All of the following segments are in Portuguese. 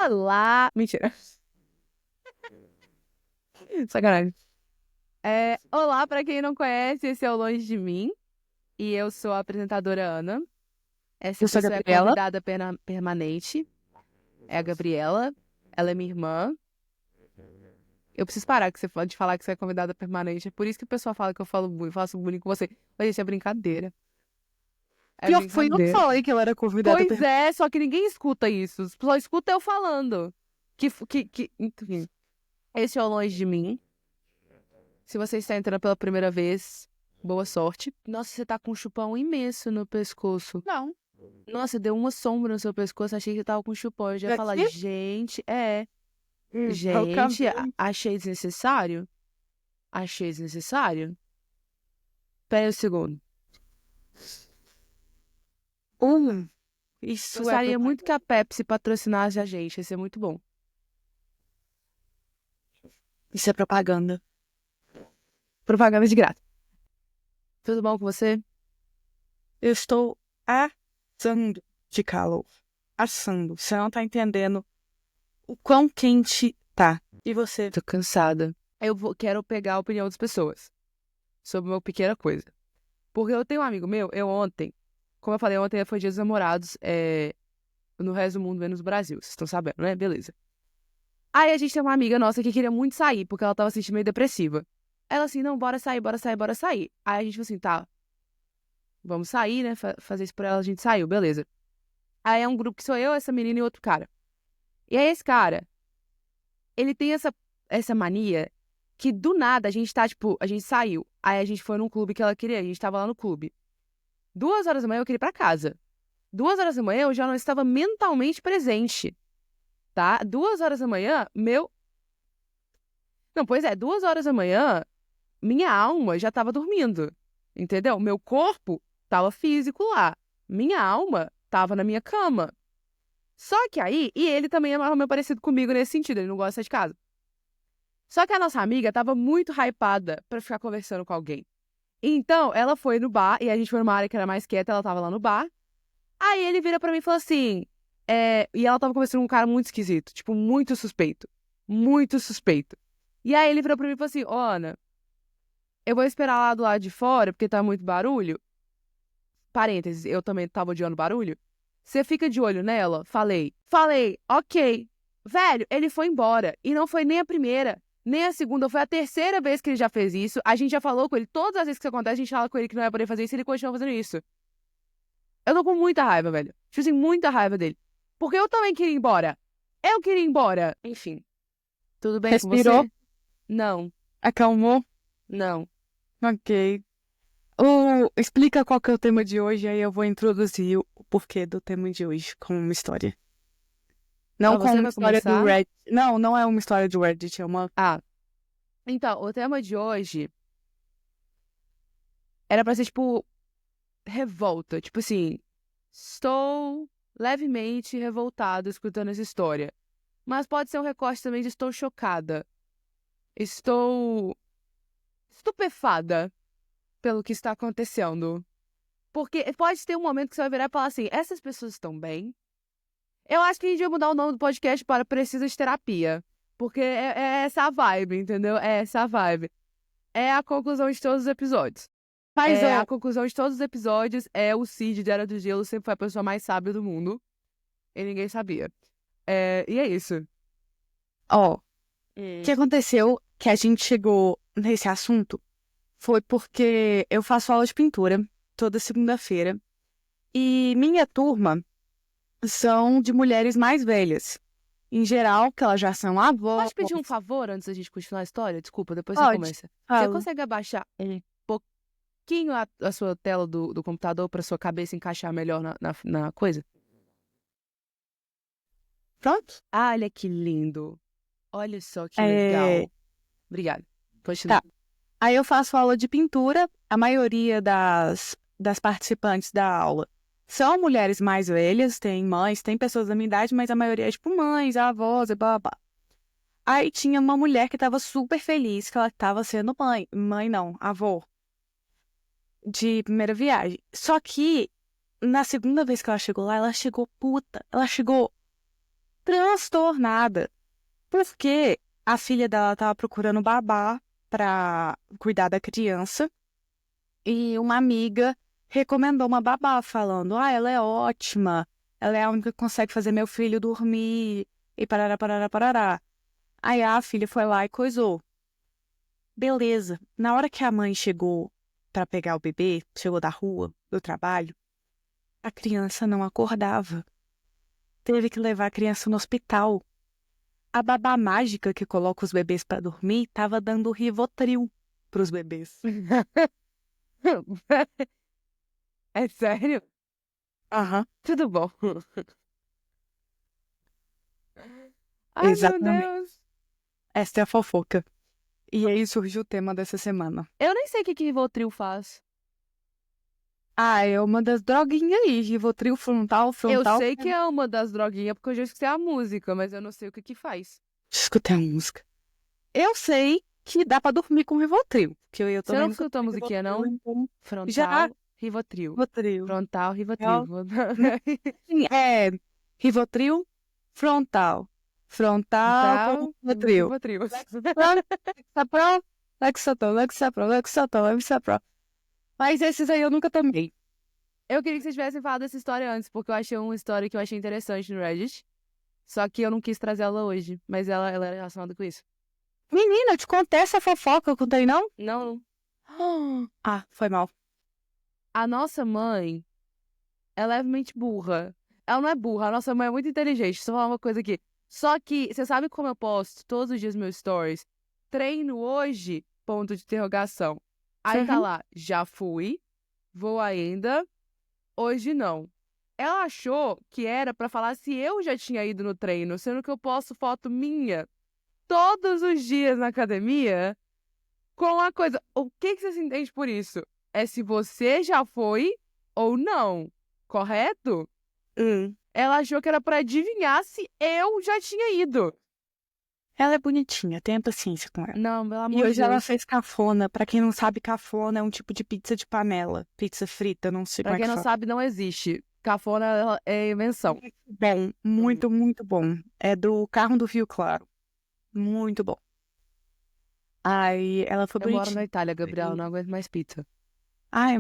Olá! Mentira. Sacanagem. Olá, pra quem não conhece, esse é o Longe de Mim. E eu sou a apresentadora Ana. Essa Eu sou a pessoa é a Gabriela. convidada permanente. É a Gabriela. Ela é minha irmã. Eu preciso parar de falar que você é convidada permanente. É por isso que o pessoal fala que eu faço bullying com você. Mas isso é brincadeira. É Pior que foi eu que brincadeira. falei que ela era convidada Pois é, só que ninguém escuta isso. Só escuta eu falando. Enfim. Esse é o Longe de Mim. Se você está entrando pela primeira vez, boa sorte. Nossa, você tá com um chupão imenso no pescoço. Não. Nossa, deu uma sombra no seu pescoço, achei que tava com chupão. Eu já ia falar, Aqui? gente, É o gente, cabelo. achei desnecessário. Achei desnecessário. Pera aí um segundo. Isso é Gostaria muito que propaganda. a Pepsi patrocinasse a gente, ia ser muito bom. Isso é propaganda. Propaganda de graça. Tudo bom com você? Eu estou assando de calor. Assando. Você não tá entendendo o quão quente tá. E você? Tô cansada. Quero pegar a opinião das pessoas sobre uma pequena coisa. Porque eu tenho um amigo meu, ontem, como eu falei ontem, foi Dia dos Namorados, no resto do mundo, menos no Brasil. Vocês estão sabendo, né? Beleza. Aí a gente tem uma amiga nossa que queria muito sair, porque ela tava se sentindo meio depressiva. Ela assim, não, bora sair, bora sair, bora sair. Aí a gente falou assim, tá, vamos sair, né? Fazer isso por ela, a gente saiu, beleza. Aí é um grupo que sou eu, essa menina e outro cara. E aí esse cara, ele tem essa mania que do nada a gente tá, tipo, a gente saiu. Aí a gente foi num clube que ela queria, a gente tava lá no clube. 2 horas da manhã eu queria ir pra casa. 2 horas da manhã eu já não estava mentalmente presente, tá? 2 horas da manhã, meu. Não, pois é, 2 horas da manhã, minha alma já estava dormindo, entendeu? Meu corpo estava físico lá. Minha alma estava na minha cama. Só que aí, e ele também é mais ou menos parecido comigo nesse sentido, ele não gosta de sair de casa. Só que a nossa amiga estava muito hypada pra ficar conversando com alguém. Então, ela foi no bar, e a gente foi numa área que era mais quieta, ela tava lá no bar. Aí ele vira pra mim e fala assim. E ela tava conversando com um cara muito esquisito, tipo, muito suspeito. Muito suspeito. E aí ele virou pra mim e falou assim: Ó, Ana, eu vou esperar lá do lado de fora, porque tá muito barulho. Parênteses, eu também tava odiando barulho. Você fica de olho nela? Falei, ok. Velho, ele foi embora. E não foi nem a primeira, nem a segunda, foi a terceira vez que ele já fez isso. A gente já falou com ele, todas as vezes que isso acontece, a gente fala com ele que não ia poder fazer isso e ele continua fazendo isso. Eu tô com muita raiva, velho. Tipo assim, muita raiva dele. Porque eu também queria ir embora. Eu queria ir embora. Enfim. Tudo bem com respirou, você? Não, acalmou? não. Ok. Explica qual que é o tema de hoje, aí eu vou introduzir o porquê do tema de hoje com uma história. Não Ah, com você uma vai história do começar? Reddit. Não, não é uma história do Reddit, é uma... Ah, então, o tema de hoje era pra ser, tipo, revolta. Tipo assim, estou levemente revoltada escutando essa história. Mas pode ser um recorte também de estou chocada. Estou estupefada pelo que está acontecendo. Porque pode ter um momento que você vai virar e falar assim: essas pessoas estão bem? Eu acho que a gente vai mudar o nome do podcast para Precisa de Terapia. Porque é essa a vibe, entendeu? É essa a vibe. É a conclusão de todos os episódios. Mas, A conclusão de todos os episódios é o Cid de Era do Gelo sempre foi a pessoa mais sábia do mundo. E ninguém sabia. E é isso. o que aconteceu que a gente chegou nesse assunto foi porque eu faço aula de pintura toda segunda-feira e minha turma são de mulheres mais velhas. Em geral, que elas já são avós. Pode pedir um favor antes da gente continuar a história? Desculpa, depois você Pode, começa. Você falo. consegue abaixar um pouquinho a sua tela do computador para sua cabeça encaixar melhor na coisa? Pronto? Olha que lindo. Olha só que É, legal. Obrigada. Continua. tá. Aí eu faço aula de pintura. A maioria das participantes da aula são mulheres mais velhas, tem mães, tem pessoas da minha idade, mas a maioria é tipo mães, avós e blá blá. Aí tinha uma mulher que estava super feliz que ela estava sendo mãe. Mãe não, avó. De primeira viagem. Só que na segunda vez que ela chegou lá, ela chegou puta. Ela chegou. transtornada, porque a filha dela estava procurando babá para cuidar da criança e uma amiga recomendou uma babá, falando: ela é ótima, ela é a única que consegue fazer meu filho dormir e parará, parará, parará. Aí a filha foi lá e coisou. Beleza. Na hora que a mãe chegou para pegar o bebê, chegou da rua, do trabalho, a criança não acordava. Teve que levar a criança no hospital. A babá mágica que coloca os bebês para dormir estava dando Rivotril para os bebês. É sério? Aham, Tudo bom. Ai, meu exatamente. Deus. Essa é a fofoca. E aí surgiu o tema dessa semana. Eu nem sei o que Rivotril faz. É uma das droguinhas aí, Rivotril Eu frontal. sei que é uma das droguinhas porque eu já escutei a música, mas eu não sei o que faz. Escutei a música. Eu sei que dá pra dormir com Rivotril, que eu Você não também nunca escutou a tomei musiquinha, Rivotril, não? então já Frontal, Rivotril. Rivotril. Frontal, Rivotril. É Rivotril frontal. Frontal com Frontal, Rivotril. Rivotril. Lexapro, Lexapro. Mas esses aí eu nunca tomei. Eu queria que vocês tivessem falado dessa história antes, porque eu achei uma história que eu achei interessante no Reddit. Só que eu não quis trazer ela hoje, mas ela era relacionada com isso. Menina, eu te contei essa fofoca, eu contei não? Não. Foi mal. A nossa mãe é levemente burra. Ela não é burra, a nossa mãe é muito inteligente. Deixa eu falar uma coisa aqui. Só que, você sabe como eu posto todos os dias meus stories? Treino hoje, ponto de interrogação. Aí tá Uhum. lá, já fui, vou ainda, hoje não. Ela achou que era pra falar se eu já tinha ido no treino, sendo que eu posto foto minha todos os dias na academia com a coisa. O que você se entende por isso? É se você já foi ou não, correto? Ela achou que era pra adivinhar se eu já tinha ido. Ela é bonitinha, tenha paciência com ela. Não, pelo E amor de hoje ela Deus. fez cafona. Pra quem não sabe, cafona é um tipo de pizza de panela. Pizza frita, não sei Pra como é quem que não fala. sabe, não existe. Cafona é invenção. Bom, muito, muito bom. É do Carro do Rio Claro. Muito bom. Aí ela foi Eu moro na bonitinha. Itália, Gabriel, não aguento mais pizza.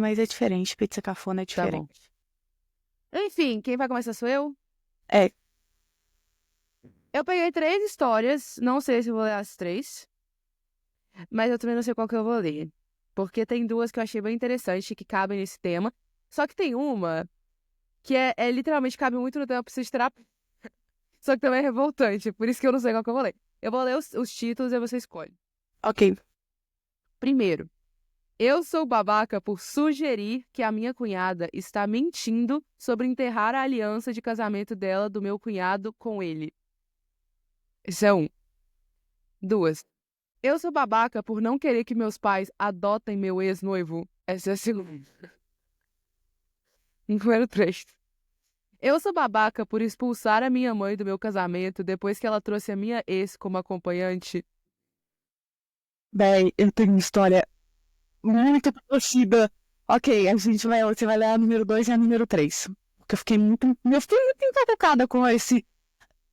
Mas é diferente. Pizza cafona é Tá bom. diferente. Enfim, quem vai começar sou eu. É, Eu peguei 3 histórias, não sei se eu vou ler as 3, mas eu também não sei qual que eu vou ler. Porque tem 2 que eu achei bem interessante que cabem nesse tema. Só que tem uma que literalmente cabe muito no tema, eu preciso de terapia. Só que também é revoltante, por isso que eu não sei qual que eu vou ler. Eu vou ler os títulos e você escolhe. ok. Primeiro, eu sou babaca por sugerir que a minha cunhada está mentindo sobre enterrar a aliança de casamento dela do meu cunhado com ele. Esse é um. 2. Eu sou babaca por não querer que meus pais adotem meu ex-noivo. Essa é a segunda. Número 3. Eu sou babaca por expulsar a minha mãe do meu casamento depois que ela trouxe a minha ex como acompanhante. Bem, eu tenho uma história muito parecida. Ok, você vai ler a número 2 e a número 3. Porque eu fiquei muito encacacada com esse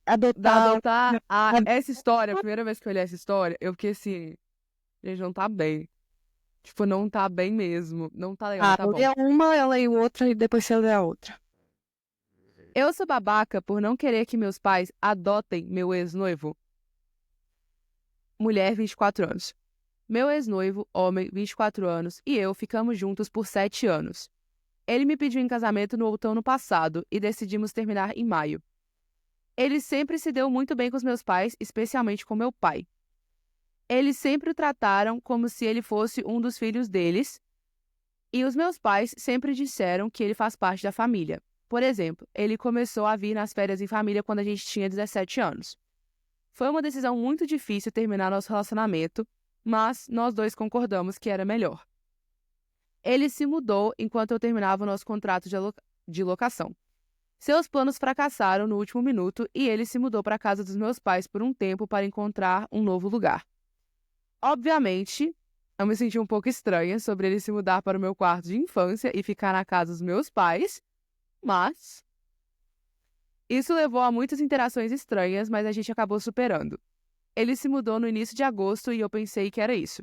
Da adotar. adotar essa história, a primeira vez que eu li essa história, eu fiquei assim, gente, não tá bem. Tipo, não tá bem mesmo. Não tá legal, mas tá bom. Lê uma, eu leio outra e depois você lê a outra. Eu sou babaca por não querer que meus pais adotem meu ex-noivo. Mulher, 24 anos. Meu ex-noivo, homem, 24 anos, e eu ficamos juntos por 7 anos. Ele me pediu em casamento no outono passado e decidimos terminar em maio. Ele sempre se deu muito bem com os meus pais, especialmente com meu pai. Eles sempre o trataram como se ele fosse um dos filhos deles, e os meus pais sempre disseram que ele faz parte da família. Por exemplo, ele começou a vir nas férias em família quando a gente tinha 17 anos. Foi uma decisão muito difícil terminar nosso relacionamento, mas nós dois concordamos que era melhor. Ele se mudou enquanto eu terminava o nosso contrato de locação. Seus planos fracassaram no último minuto e ele se mudou para a casa dos meus pais por um tempo para encontrar um novo lugar. Obviamente, eu me senti um pouco estranha sobre ele se mudar para o meu quarto de infância e ficar na casa dos meus pais, mas Isso levou a muitas interações estranhas, mas a gente acabou superando. Ele se mudou no início de agosto e eu pensei que era isso.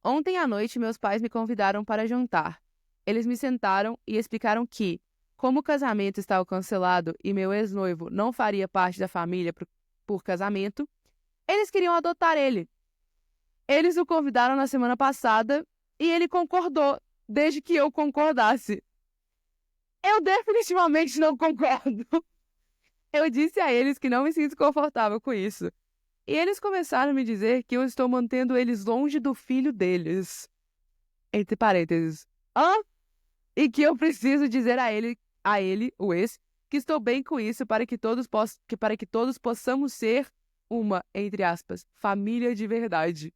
Ontem à noite, meus pais me convidaram para jantar. Eles me sentaram e explicaram que, como o casamento estava cancelado e meu ex-noivo não faria parte da família por casamento, eles queriam adotar ele. Eles o convidaram na semana passada e ele concordou, desde que eu concordasse. Eu definitivamente não concordo. Eu disse a eles que não me sinto confortável com isso. E eles começaram a me dizer que eu estou mantendo eles longe do filho deles. Entre parênteses. Hã? E que eu preciso dizer a ele, o ex, que estou bem com isso para que todos possamos ser uma, entre aspas, família de verdade.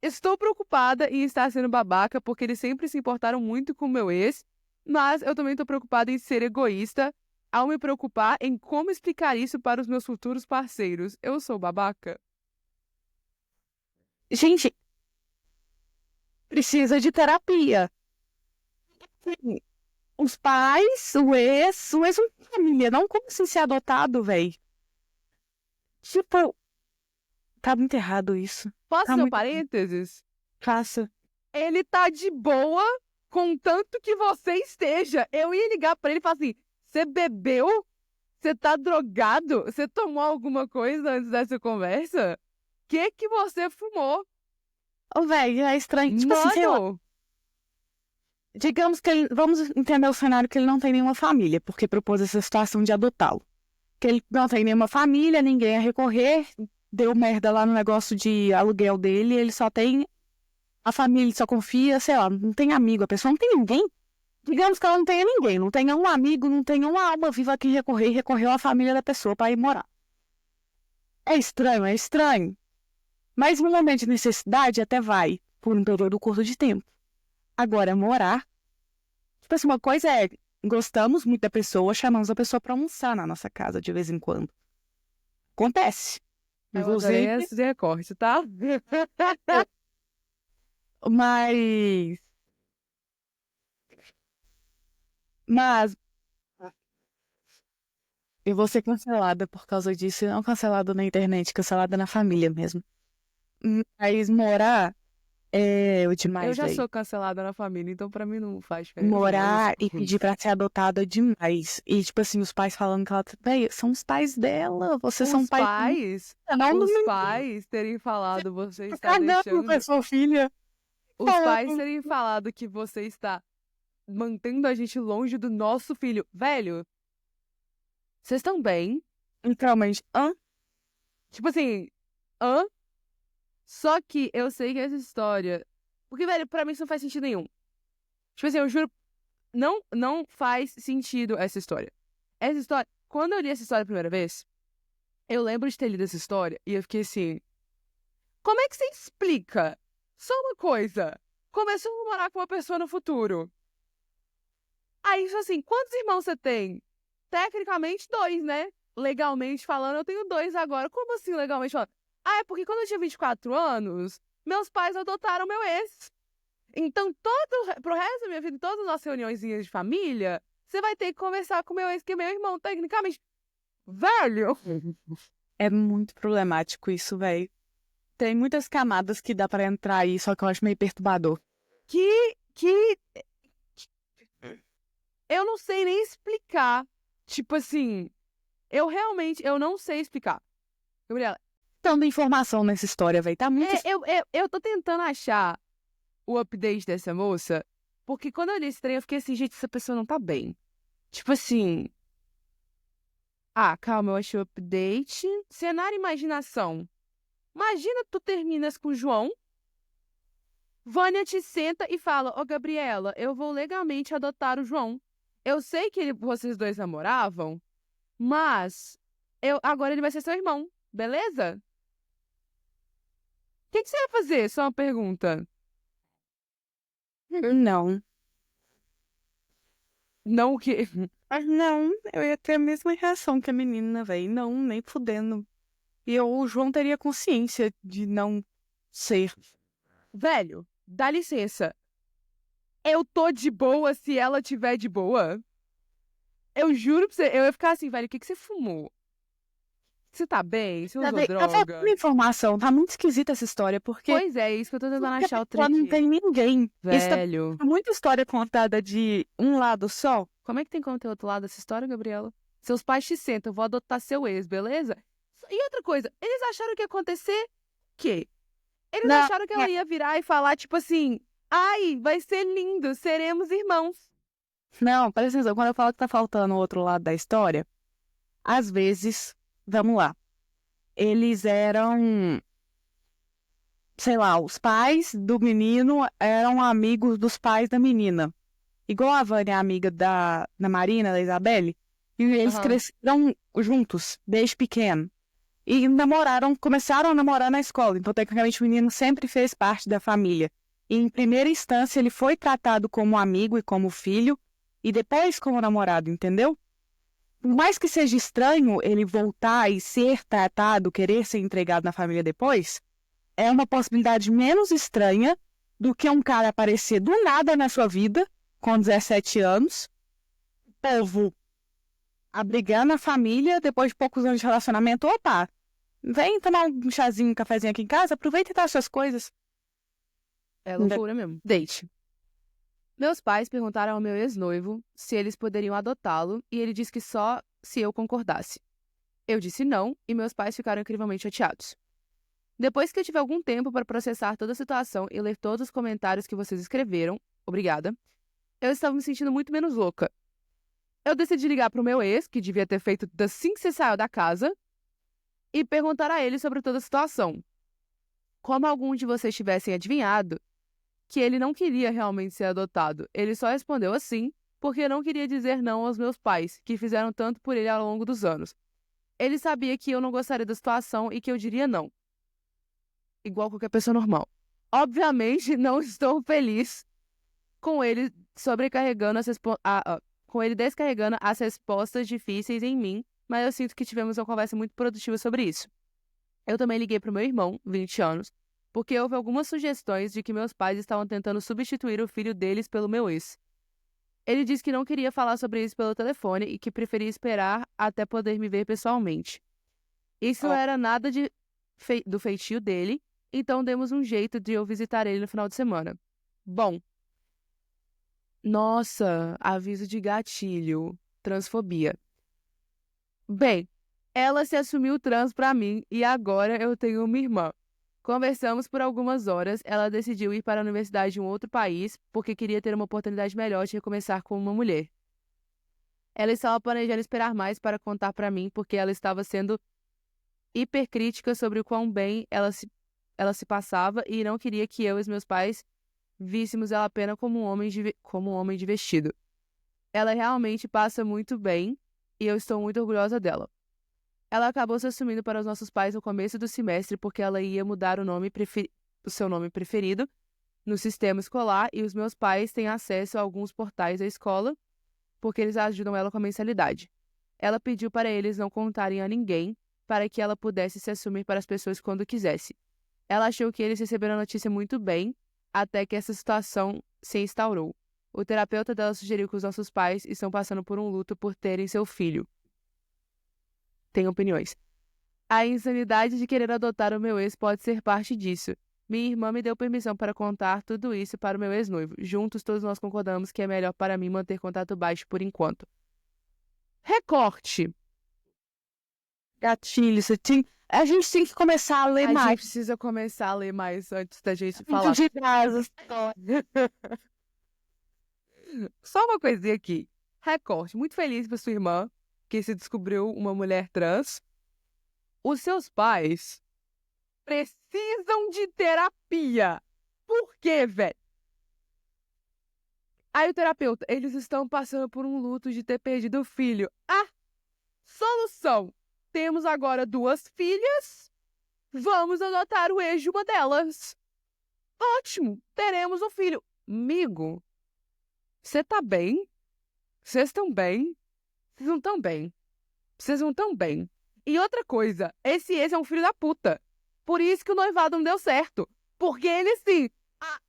Estou preocupada em estar sendo babaca porque eles sempre se importaram muito com o meu ex, mas eu também estou preocupada em ser egoísta ao me preocupar em como explicar isso para os meus futuros parceiros. Eu sou babaca? Gente, precisa de terapia. Sim, os pais, o ex não tem família, não como assim ser adotado, velho. Tipo, tá muito errado isso. Posso Tá fazer um muito. parênteses? Faça. Ele tá de boa contanto que você esteja. Eu ia ligar pra ele e falar assim: você bebeu? Você tá drogado? Você tomou alguma coisa antes dessa conversa? Que você fumou? Ô, velho, é estranho. Tipo assim, sei lá. Mano! Digamos que ele. Vamos entender o cenário que ele não tem nenhuma família, porque propôs essa situação de adotá-lo. Que ele não tem nenhuma família, ninguém a recorrer, deu merda lá no negócio de aluguel dele, ele só tem a família, ele só confia, sei lá, não tem amigo, a pessoa não tem ninguém. Digamos que ela não tenha ninguém, não tenha um amigo, não tenha uma alma viva a quem recorrer, e recorreu à família da pessoa para ir morar. É estranho, é estranho. Mas no momento de necessidade até vai, por um período curto de tempo. Agora, morar, tipo assim, uma coisa é, gostamos muito da pessoa, chamamos a pessoa para almoçar na nossa casa de vez em quando. Acontece. Eu adorei Inclusive, esse recorte, tá? mas... Mas eu vou ser cancelada por causa disso, e não cancelada na internet, cancelada na família mesmo. Mas morar é o Eu demais, já velho. sou cancelada na família, então pra mim não faz diferença, mas. Morar e pedir pra ser adotada é demais. E, tipo assim, os pais falando que ela... Véi, são os pais dela. Vocês são Os pais... pais, Não, não os me pais terem falado você tô está cagando pra deixando. sua filha. Os pais Falando. terem falado que você está mantendo a gente longe do nosso filho. Velho, vocês estão bem? Então, mas... Hã? Tipo assim, hã? Só que eu sei que essa história. Porque, velho, pra mim isso não faz sentido nenhum. Tipo assim, eu juro, não faz sentido essa história. Essa história. Quando eu li essa história a primeira vez, eu lembro de ter lido essa história e eu fiquei assim. Como é que você explica? Só uma coisa. Começou a namorar com uma pessoa no futuro. Aí, isso assim, quantos irmãos você tem? Tecnicamente, dois, né? Legalmente falando, eu tenho dois agora. Como assim, legalmente falando? Ah, é porque quando eu tinha 24 anos, meus pais adotaram meu ex. Então, pro resto da minha vida, em todas as nossas reuniõezinhas de família, você vai ter que conversar com meu ex, que é meu irmão, tecnicamente. Velho! É muito problemático isso, velho. Tem muitas camadas que dá pra entrar aí, só que eu acho meio perturbador. Que eu não sei nem explicar. Tipo assim, eu não sei explicar. Gabriela, Tanta informação nessa história, velho. Tá muito... eu tô tentando achar o update dessa moça, porque quando eu li esse trem, eu fiquei assim, gente, essa pessoa não tá bem. Tipo assim, calma, eu achei o update. Cenário e imaginação. Imagina tu terminas com o João, Vânia te senta e fala, ô Gabriela, eu vou legalmente adotar o João. Eu sei que vocês dois namoravam, mas agora ele vai ser seu irmão, beleza? O que você vai fazer? Só uma pergunta. Não. Não o quê? Mas não, eu ia ter a mesma reação que a menina, velho. Não, nem fudendo. E o João teria consciência de não ser. Velho, dá licença. Eu tô de boa se ela tiver de boa. Eu juro pra você, eu ia ficar assim, velho, o que você fumou? Você tá bem? Você usou Tá droga? faltando informação, tá muito esquisita essa história, porque Pois é, isso que eu tô tentando achar o ela não trecho. tem ninguém. Velho. Tá muita história contada de um lado só. Como é que tem como ter outro lado dessa história, Gabriela? Seus pais te sentam, eu vou adotar seu ex, beleza? E outra coisa, eles acharam que ia acontecer o quê? Eles Não, acharam que ela ia virar e falar, tipo assim, ai, vai ser lindo, seremos irmãos. não, presta atenção, quando eu falo que tá faltando o outro lado da história, às vezes, vamos lá, eles eram, sei lá, os pais do menino eram amigos dos pais da menina. Igual a Vânia é amiga da Marina, da Isabelle, e eles Aham. cresceram juntos, desde pequeno. E namoraram, começaram a namorar na escola. Então, tecnicamente, o menino sempre fez parte da família. E, em primeira instância, ele foi tratado como amigo e como filho, e depois como namorado, entendeu? Por mais que seja estranho ele voltar e ser tratado, querer ser entregado na família depois, é uma possibilidade menos estranha do que um cara aparecer do nada na sua vida, com 17 anos, povo abrigando a família, depois de poucos anos de relacionamento, opa, vem tomar um chazinho, um cafezinho aqui em casa, aproveita e dá suas coisas. É loucura mesmo. Date. Meus pais perguntaram ao meu ex-noivo se eles poderiam adotá-lo e ele disse que só se eu concordasse. Eu disse não e meus pais ficaram incrivelmente chateados. Depois que eu tive algum tempo para processar toda a situação e ler todos os comentários que vocês escreveram, obrigada, eu estava me sentindo muito menos louca. Eu decidi ligar para o meu ex, que devia ter feito assim que você saiu da casa, e perguntar a ele sobre toda a situação. Como alguns de vocês tivessem adivinhado, que ele não queria realmente ser adotado. Ele só respondeu assim porque não queria dizer não aos meus pais, que fizeram tanto por ele ao longo dos anos. Ele sabia que eu não gostaria da situação e que eu diria não. Igual qualquer pessoa normal. Obviamente, não estou feliz com ele sobrecarregando com ele descarregando as respostas difíceis em mim, mas eu sinto que tivemos uma conversa muito produtiva sobre isso. Eu também liguei para o meu irmão, 20 anos, porque houve algumas sugestões de que meus pais estavam tentando substituir o filho deles pelo meu ex. Ele disse que não queria falar sobre isso pelo telefone e que preferia esperar até poder me ver pessoalmente. Isso não era nada do feitio dele, então demos um jeito de eu visitar ele no final de semana. Bom, nossa, aviso de gatilho, transfobia. Bem, ela se assumiu trans pra mim e agora eu tenho uma irmã. Conversamos por algumas horas, ela decidiu ir para a universidade de um outro país porque queria ter uma oportunidade melhor de recomeçar como uma mulher. Ela estava planejando esperar mais para contar para mim porque ela estava sendo hipercrítica sobre o quão bem ela se passava e não queria que eu e os meus pais víssemos ela apenas como um homem de vestido. Ela realmente passa muito bem e eu estou muito orgulhosa dela. Ela acabou se assumindo para os nossos pais no começo do semestre porque ela ia mudar o seu nome preferido no sistema escolar e os meus pais têm acesso a alguns portais da escola porque eles ajudam ela com a mensalidade. Ela pediu para eles não contarem a ninguém para que ela pudesse se assumir para as pessoas quando quisesse. Ela achou que eles receberam a notícia muito bem até que essa situação se instaurou. O terapeuta dela sugeriu que os nossos pais estão passando por um luto por terem seu filho. Tem opiniões. A insanidade de querer adotar o meu ex pode ser parte disso. Minha irmã me deu permissão para contar tudo isso para o meu ex-noivo. Juntos, todos nós concordamos que é melhor para mim manter contato baixo por enquanto. Recorte. Gatilho, a gente tem que começar a ler A gente mais. precisa começar a ler mais antes da gente falar. De casos. Só uma coisinha aqui. Recorte. Muito feliz por sua irmã, que se descobriu uma mulher trans. Os seus pais precisam de terapia. Por quê, velho? Aí o terapeuta, eles estão passando por um luto de ter perdido o filho. Ah, solução. Temos agora 2 filhas. Vamos adotar o ex de uma delas. Ótimo, teremos um filho. Amigo, você tá bem? Vocês estão bem? Vocês não estão bem. Vocês não estão bem. E outra coisa, esse ex é um filho da puta. Por isso que o noivado não deu certo. Porque ele, sim,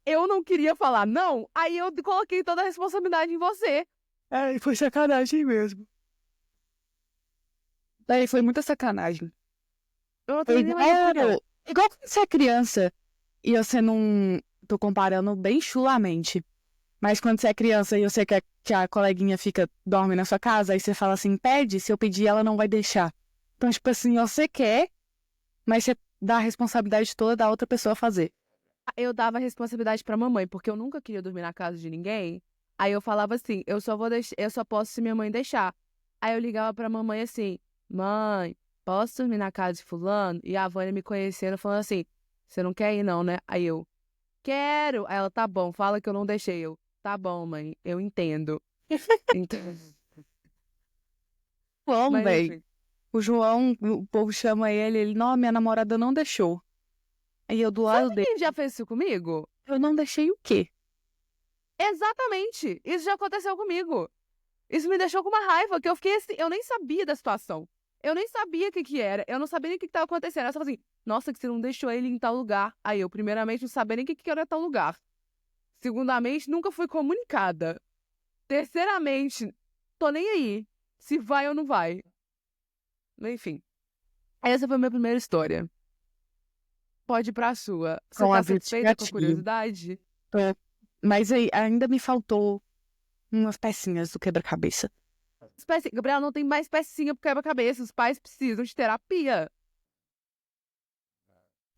eu não queria falar não, aí eu coloquei toda a responsabilidade em você. É, foi sacanagem mesmo. Daí foi muita sacanagem. Eu não Foi tenho nem mais opinião. igual quando você é criança e você não... Tô comparando bem chulamente. Mas quando você é criança e você quer que a coleguinha dorme na sua casa, aí você fala assim, pede, se eu pedir ela não vai deixar. Então, tipo assim, você quer, mas você dá a responsabilidade toda da outra pessoa fazer. Eu dava a responsabilidade pra mamãe, porque eu nunca queria dormir na casa de ninguém. Aí eu falava assim, eu só posso se minha mãe deixar. Aí eu ligava pra mamãe assim, mãe, posso dormir na casa de fulano? E a Vânia me conhecendo, falando assim, você não quer ir não, né? Aí eu, quero. Aí ela, tá bom, fala que eu não deixei. Eu, tá bom, mãe, eu entendo. Então, João, mas velho. enfim. O João, o povo chama ele, não, minha namorada não deixou. Aí eu do lado Sabe dele, quem já fez isso comigo? eu não deixei o quê? Exatamente. Isso já aconteceu comigo. Isso me deixou com uma raiva, que eu fiquei assim, eu nem sabia da situação. Eu nem sabia o que que era. Eu não sabia nem o que que tava acontecendo. Eu só falei assim, nossa, que você não deixou ele em tal lugar. Aí eu, primeiramente, não sabia nem o que que era tal lugar. Segundamente, nunca fui comunicada. Terceiramente, tô nem aí. Se vai ou não vai. Enfim. Essa foi a minha primeira história. Pode ir pra sua. Você Com a tá vida de satisfeita com a gatilho. curiosidade? Tô. Mas aí, ainda me faltou umas pecinhas do quebra-cabeça. Gabriela, não tem mais pecinha pro quebra-cabeça. Os pais precisam de terapia.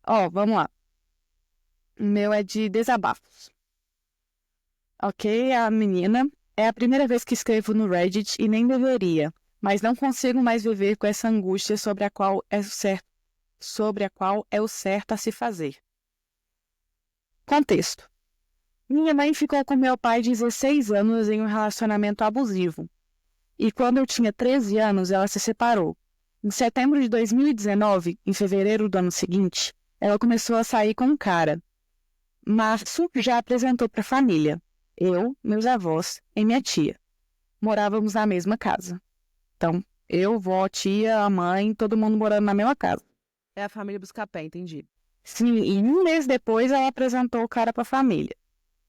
Ó, vamos lá. O meu é de desabafos. Ok, a menina. É a primeira vez que escrevo no Reddit e nem deveria, mas não consigo mais viver com essa angústia sobre a qual é o certo a se fazer. Contexto. Minha mãe ficou com meu pai 16 anos em um relacionamento abusivo. E quando eu tinha 13 anos, ela se separou. Em setembro de 2019, em fevereiro do ano seguinte, ela começou a sair com um cara. Março já apresentou para a família. Eu, meus avós e minha tia. Morávamos na mesma casa. Então, eu, vó, tia, a mãe, todo mundo morando na mesma casa. É a família Buscapé, entendi. Sim, e um mês depois ela apresentou o cara pra família.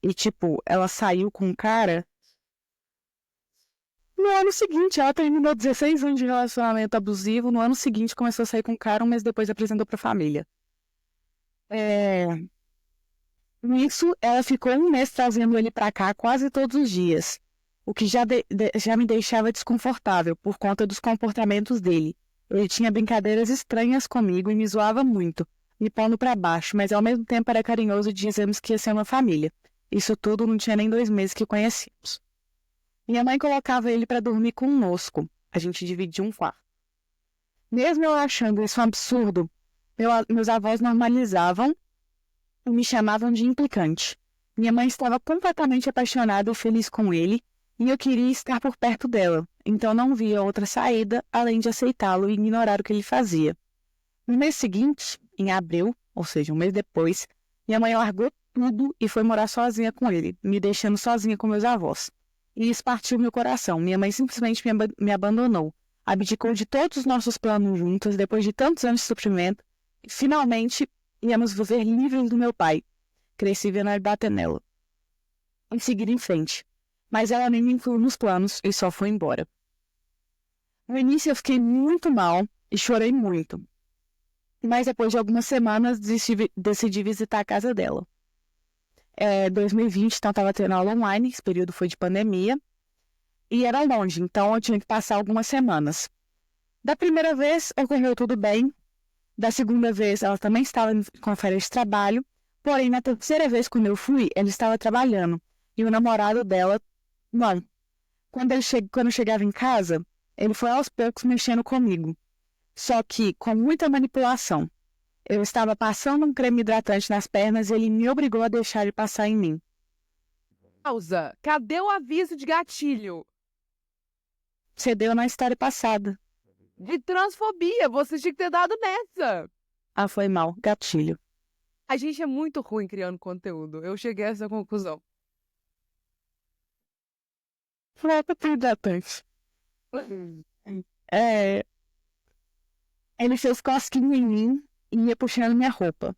E, tipo, ela saiu com o cara. No ano seguinte, ela terminou 16 anos de relacionamento abusivo. No ano seguinte, começou a sair com o cara. Um mês depois, apresentou pra família. Nisso, ela ficou um mês trazendo ele pra cá quase todos os dias. O que já me deixava desconfortável por conta dos comportamentos dele. Ele tinha brincadeiras estranhas comigo e me zoava muito, me pondo pra baixo, mas ao mesmo tempo era carinhoso e dizemos que ia ser uma família. Isso tudo não tinha nem 2 meses que conhecíamos. Minha mãe colocava ele pra dormir conosco. A gente dividia um quarto. Mesmo eu achando isso um absurdo, meus avós normalizavam e me chamavam de implicante. Minha mãe estava completamente apaixonada e feliz com ele, e eu queria estar por perto dela, então não via outra saída além de aceitá-lo e ignorar o que ele fazia. No mês seguinte, em abril, ou seja, um mês depois, minha mãe largou tudo e foi morar sozinha com ele, me deixando sozinha com meus avós. E isso partiu meu coração. Minha mãe simplesmente me abandonou, abdicou de todos os nossos planos juntas, depois de tantos anos de sofrimento, e finalmente íamos viver livres do meu pai. Cresci vendo ele bater nela. E seguir em frente. Mas ela nem me incluiu nos planos e só foi embora. No início eu fiquei muito mal e chorei muito. Mas depois de algumas semanas decidi visitar a casa dela. 2020, então estava tendo aula online, esse período foi de pandemia. E era longe, então eu tinha que passar algumas semanas. Da primeira vez ocorreu tudo bem. Da segunda vez ela também estava com férias de trabalho. Porém, na terceira vez, quando eu fui, ela estava trabalhando. E o namorado dela, não. Quando eu chegava em casa, ele foi aos poucos mexendo comigo. Só que com muita manipulação. Eu estava passando um creme hidratante nas pernas e ele me obrigou a deixar ele passar em mim. Pausa. Cadê o aviso de gatilho? Cedeu na história passada. De transfobia. Você tinha que ter dado nessa. Ah, foi mal. Gatilho. A gente é muito ruim criando conteúdo. Eu cheguei a essa conclusão. Volta pro hidratante. Ele fez cosquinha em mim e ia puxando minha roupa.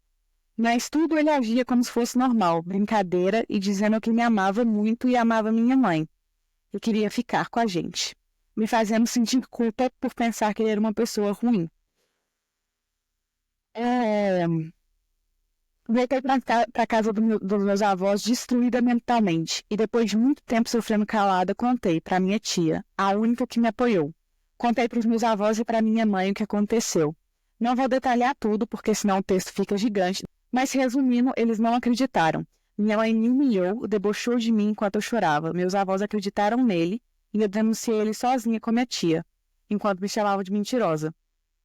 Mas tudo ele agia como se fosse normal, brincadeira e dizendo que me amava muito e amava minha mãe. Eu queria ficar com a gente. me fazendo sentir culpa por pensar que ele era uma pessoa ruim. É, voltei para casa dos meus avós destruída mentalmente e depois de muito tempo sofrendo calada, contei para minha tia, a única que me apoiou. Contei para os meus avós e para minha mãe o que aconteceu. Não vou detalhar tudo porque senão o texto fica gigante, mas resumindo, eles não acreditaram. Minha mãe me humilhou, debochou de mim enquanto eu chorava. Meus avós acreditaram nele e eu denunciei ele sozinha com minha tia, enquanto me chamavam de mentirosa.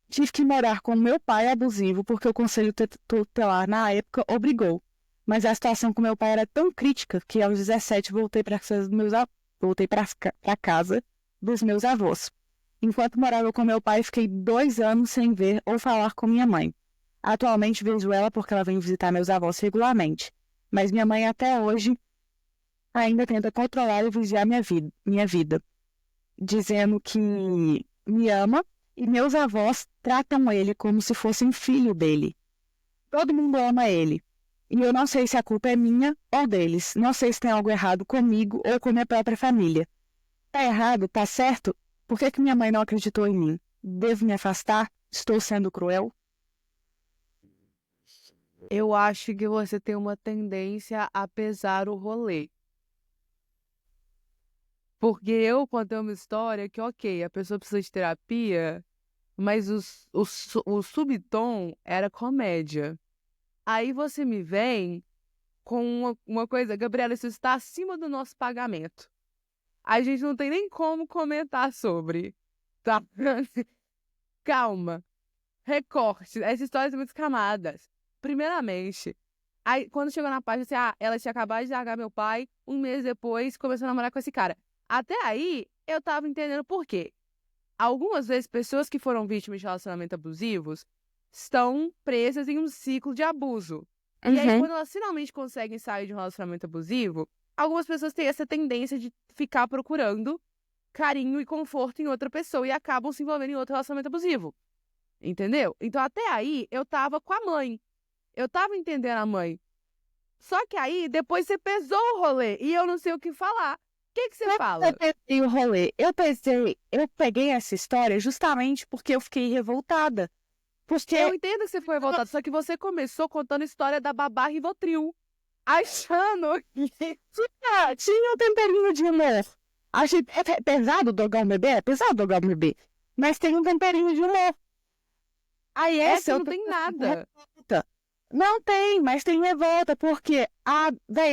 Tive que morar com meu pai abusivo porque o conselho tutelar na época obrigou. Mas a situação com meu pai era tão crítica que aos 17 voltei para casa dos meus avós. Enquanto morava com meu pai, fiquei 2 anos sem ver ou falar com minha mãe. Atualmente vejo ela porque ela vem visitar meus avós regularmente. Mas minha mãe até hoje ainda tenta controlar e vigiar minha vida, dizendo que me ama e meus avós tratam ele como se fossem filho dele. Todo mundo ama ele. E eu não sei se a culpa é minha ou deles. Não sei se tem algo errado comigo ou com minha própria família. Tá errado? Tá certo? Por que minha mãe não acreditou em mim? Devo me afastar? Estou sendo cruel? Eu acho que você tem uma tendência a pesar o rolê. Porque eu contei uma história que, ok, a pessoa precisa de terapia, mas o subtom era comédia. Aí você me vem com uma coisa, Gabriela, isso está acima do nosso pagamento. A gente não tem nem como comentar sobre, tá? Calma. Recorte. Essa história tem muitas camadas. Primeiramente, aí, quando chegou na página, assim, ela tinha acabado de largar meu pai, 1 mês depois começou a namorar com esse cara. Até aí, eu tava entendendo por quê. Algumas vezes, pessoas que foram vítimas de relacionamentos abusivos estão presas em um ciclo de abuso. E aí, quando elas finalmente conseguem sair de um relacionamento abusivo, algumas pessoas têm essa tendência de ficar procurando carinho e conforto em outra pessoa e acabam se envolvendo em outro relacionamento abusivo. Entendeu? Então, até aí, eu tava com a mãe. Eu tava entendendo a mãe. Só que aí, depois você pesou o rolê e eu não sei o que falar. O que você fala? Eu pesei o rolê. Eu peguei essa história justamente porque eu fiquei revoltada. Porque Eu entendo que você foi revoltado, só que você começou contando a história da babá Rivotril, achando que tinha um temperinho de humor. Achei pesado dogar um bebê, é pesado dogar um bebê. Mas tem um temperinho de humor. Aí essa não tem nada. Não tem, mas tem revolta, porque a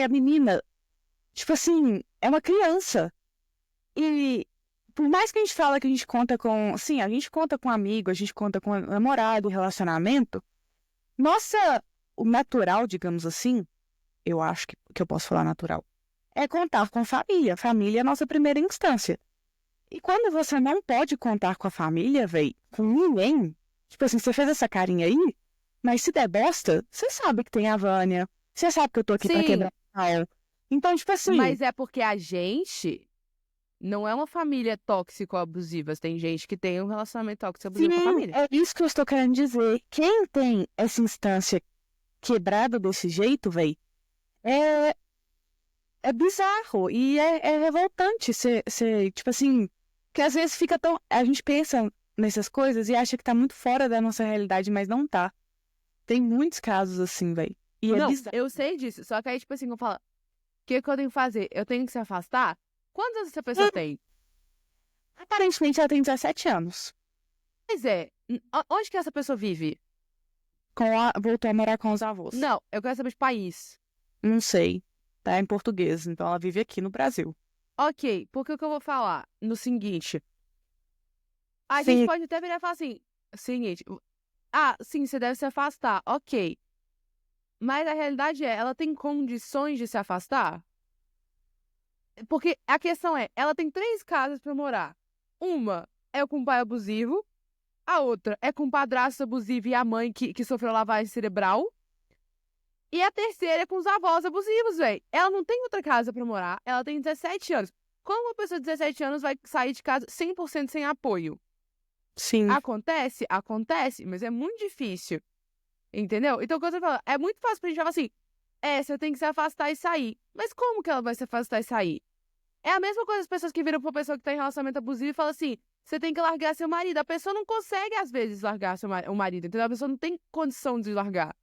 menina, tipo assim, é uma criança. E por mais que a gente fala que a gente conta com, sim, a gente conta com amigo, a gente conta com namorado, relacionamento, o natural, digamos assim, eu acho que eu posso falar natural, é contar com família. Família é a nossa primeira instância. E quando você não pode contar com a família, véi, com ninguém, tipo assim, você fez essa carinha aí, mas se der bosta, você sabe que tem a Vânia, você sabe que eu tô aqui pra quebrar o pau. Então, tipo assim... Mas é porque a gente não é uma família tóxico-abusiva. Tem gente que tem um relacionamento tóxico-abusivo com a família. É isso que eu estou querendo dizer. Quem tem essa instância quebrada desse jeito, véi, é bizarro e é revoltante. Tipo assim, que às vezes fica tão... A gente pensa nessas coisas e acha que tá muito fora da nossa realidade, mas não tá. Tem muitos casos assim, véi. E é bizarro. Eu sei disso. Só que aí, tipo assim, eu falo, o que eu tenho que fazer? Eu tenho que se afastar? Quantos anos essa pessoa tem? Aparentemente ela tem 17 anos. Pois é. Onde que essa pessoa vive? Voltou a morar com os avós. Não, eu quero saber de país. Não sei. Tá em português, então ela vive aqui no Brasil. Ok, porque o que eu vou falar? No seguinte. A gente pode até virar e falar assim, seguinte, sim, você deve se afastar, ok. Mas a realidade é, ela tem condições de se afastar? Porque a questão é, ela tem 3 casas pra morar. Uma é com o pai abusivo, a outra é com o padrasto abusivo e a mãe que sofreu lavagem cerebral, e a terceira é com os avós abusivos, velho. Ela não tem outra casa pra morar, ela tem 17 anos. Como uma pessoa de 17 anos vai sair de casa 100% sem apoio? Sim. Acontece? Acontece, mas é muito difícil. Entendeu? Então, quando você fala, é muito fácil pra gente falar assim, você tem que se afastar e sair. Mas como que ela vai se afastar e sair? É a mesma coisa as pessoas que viram pra uma pessoa que tá em relacionamento abusivo e falam assim, você tem que largar seu marido. A pessoa não consegue, às vezes, largar o marido, entendeu? A pessoa não tem condição de largar.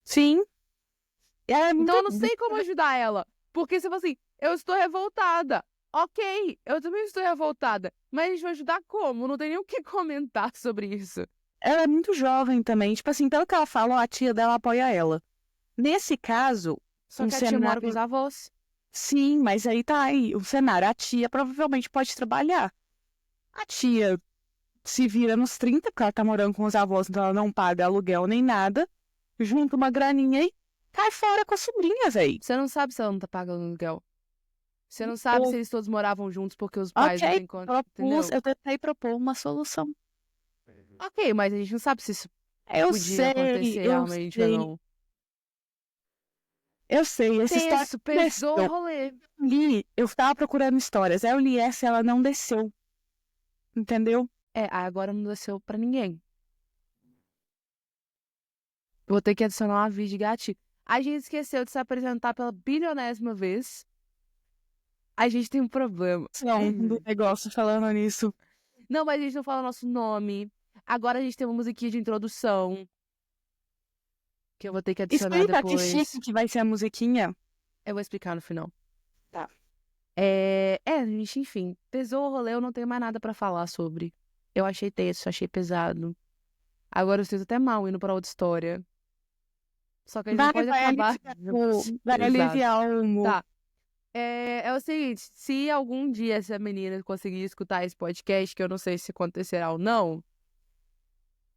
Sim, ela é muito. Então eu não sei como ajudar ela. Porque você fala assim, eu estou revoltada. Ok, eu também estou revoltada. Mas a gente vai ajudar como? Não tem nem o que comentar sobre isso. Ela é muito jovem também. Tipo assim, pelo que ela fala, ó, a tia dela apoia ela. Nesse caso, Só um que a tia mora com os cenário. avós. Sim, mas aí tá aí. O cenário, a tia provavelmente pode trabalhar. A tia se vira nos 30 porque ela tá morando com os avós, então ela não paga aluguel nem nada. Junta uma graninha e cai fora com a sobrinha, véi. Você não sabe se ela não tá pagando aluguel. Você não sabe Ou, se eles todos moravam juntos porque os pais não ok, têm conta, entendeu? eu tentei propor uma solução. Ok, mas a gente não sabe se isso Eu podia sei, acontecer eu realmente ou sei, não. eu sei. Essa história Tenso, pesou o desceu. rolê. Eu tava procurando histórias. Aí eu li essa e ela não desceu. Entendeu? É, agora não desceu pra ninguém. Vou ter que adicionar um aviso de gatilho. A gente esqueceu de se apresentar pela bilionésima vez. A gente tem um problema. Não, do negócio falando nisso. Não, mas a gente não fala nosso nome. Agora a gente tem uma musiquinha de introdução que eu vou ter que adicionar Explica que chique depois. que vai ser a musiquinha. Eu vou explicar no final. Tá. Gente, enfim. Pesou o rolê, eu não tenho mais nada pra falar sobre. Eu achei tenso, achei pesado. Agora eu sinto até mal indo pra outra história. Só que a gente não pode Vai acabar. aliviar vai Exato. aliviar o humor. Tá. É o seguinte, se algum dia essa menina conseguir escutar esse podcast, que eu não sei se acontecerá ou não,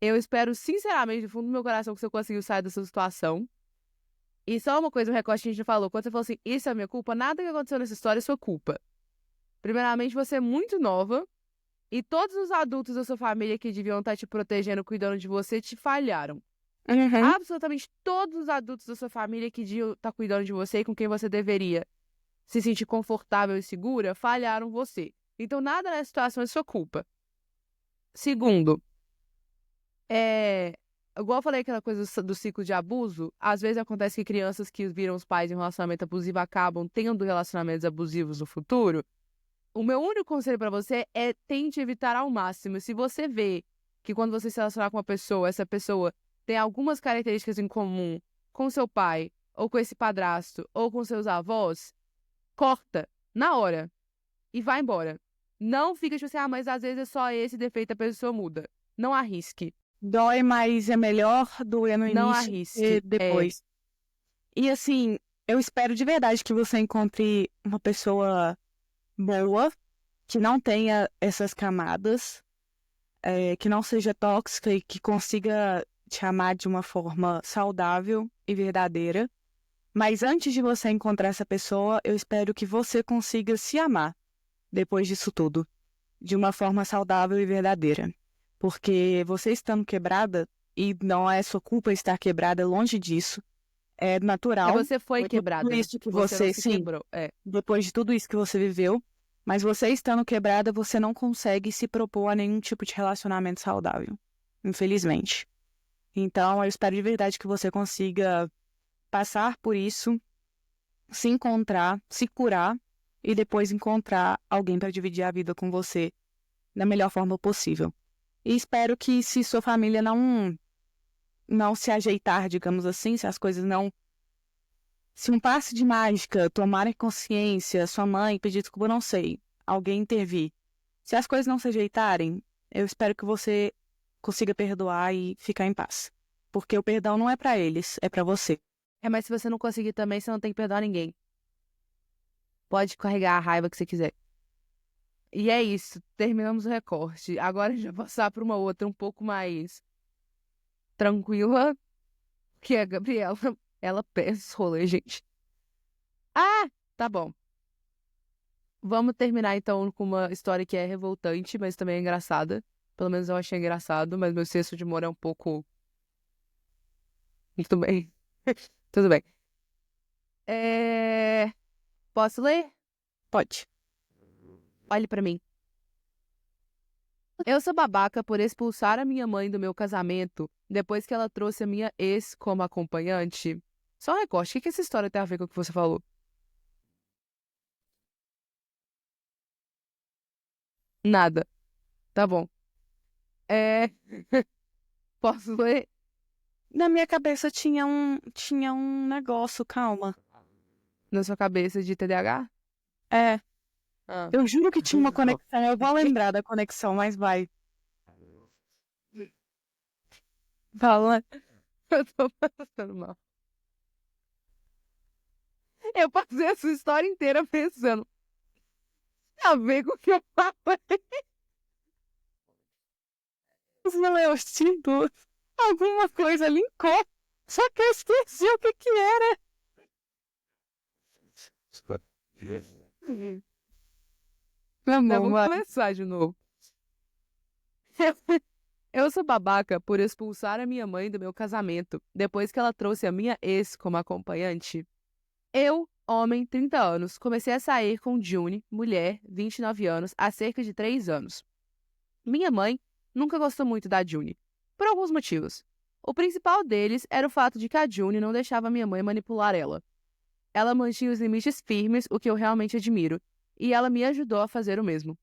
eu espero sinceramente, do fundo do meu coração, que você conseguiu sair dessa situação. E só uma coisa, um recorte que a gente falou. Quando você falou assim, isso é minha culpa, nada que aconteceu nessa história é sua culpa. Primeiramente, você é muito nova e todos os adultos da sua família que deviam estar te protegendo, cuidando de você, te falharam. Uhum. Absolutamente todos os adultos da sua família que deviam estar cuidando de você e com quem você deveria se sentir confortável e segura, falharam você. Então, nada nessa situação é sua culpa. Segundo, igual eu falei aquela coisa do ciclo de abuso, às vezes acontece que crianças que viram os pais em um relacionamento abusivo acabam tendo relacionamentos abusivos no futuro. O meu único conselho pra você é tente evitar ao máximo. Se você vê que quando você se relacionar com uma pessoa, essa pessoa tem algumas características em comum com seu pai, ou com esse padrasto, ou com seus avós, corta na hora e vai embora. Não fica tipo assim, mas às vezes é só esse defeito, a pessoa muda. Não arrisque. Dói, mas é melhor doer no Não início e arrisque. depois. E assim, eu espero de verdade que você encontre uma pessoa boa, que não tenha essas camadas, que não seja tóxica e que consiga te amar de uma forma saudável e verdadeira. Mas antes de você encontrar essa pessoa, eu espero que você consiga se amar depois disso tudo, de uma forma saudável e verdadeira. Porque você estando quebrada, e não é sua culpa estar quebrada, longe disso, é natural. Você foi Foi tudo quebrada. isso que Você não você, se sim, quebrou. depois de tudo isso que você viveu, mas você estando quebrada, você não consegue se propor a nenhum tipo de relacionamento saudável, infelizmente. Então, eu espero de verdade que você consiga passar por isso, se encontrar, se curar e depois encontrar alguém para dividir a vida com você da melhor forma possível. E espero que se sua família não se ajeitar, digamos assim, se as coisas não. Se um passe de mágica, tomar consciência, sua mãe pedir desculpa, não sei, alguém intervir. Se as coisas não se ajeitarem, eu espero que você consiga perdoar e ficar em paz. Porque o perdão não é pra eles, é pra você. Mas se você não conseguir também, você não tem que perdoar ninguém. Pode carregar a raiva que você quiser. E é isso. Terminamos o recorte. Agora a gente vai passar para uma outra um pouco mais tranquila, que é a Gabriela. Ela pensa esse rolê, gente. Ah, tá bom. Vamos terminar então com uma história que é revoltante, mas também é engraçada. Pelo menos eu achei engraçado, mas meu senso de humor é um pouco. Muito bem. Tudo bem. Posso ler? Pode. Olhe pra mim. Eu sou babaca por expulsar a minha mãe do meu casamento depois que ela trouxe a minha ex como acompanhante. Só um recorte. O que essa história tem a ver com o que você falou? Nada. Tá bom. Posso ler? Na minha cabeça tinha um negócio, calma. Na sua cabeça de TDAH? É, Ah. eu juro que tinha uma conexão. Eu vou lembrar da conexão, mas vai. Fala. Eu tô passando mal. Eu passei essa história inteira pensando. Tem a ver com o que eu falei. Não, eu sinto alguma coisa linkou. Só que eu esqueci o que que era. Vamos começar de novo. Eu sou babaca por expulsar a minha mãe do meu casamento depois que ela trouxe a minha ex como acompanhante. Eu, homem, 30 anos, comecei a sair com June, mulher, 29 anos, há cerca de 3 anos. Minha mãe nunca gostou muito da June, por alguns motivos. O principal deles era o fato de que a June não deixava minha mãe manipular ela. Ela mantinha os limites firmes, o que eu realmente admiro, e ela me ajudou a fazer o mesmo.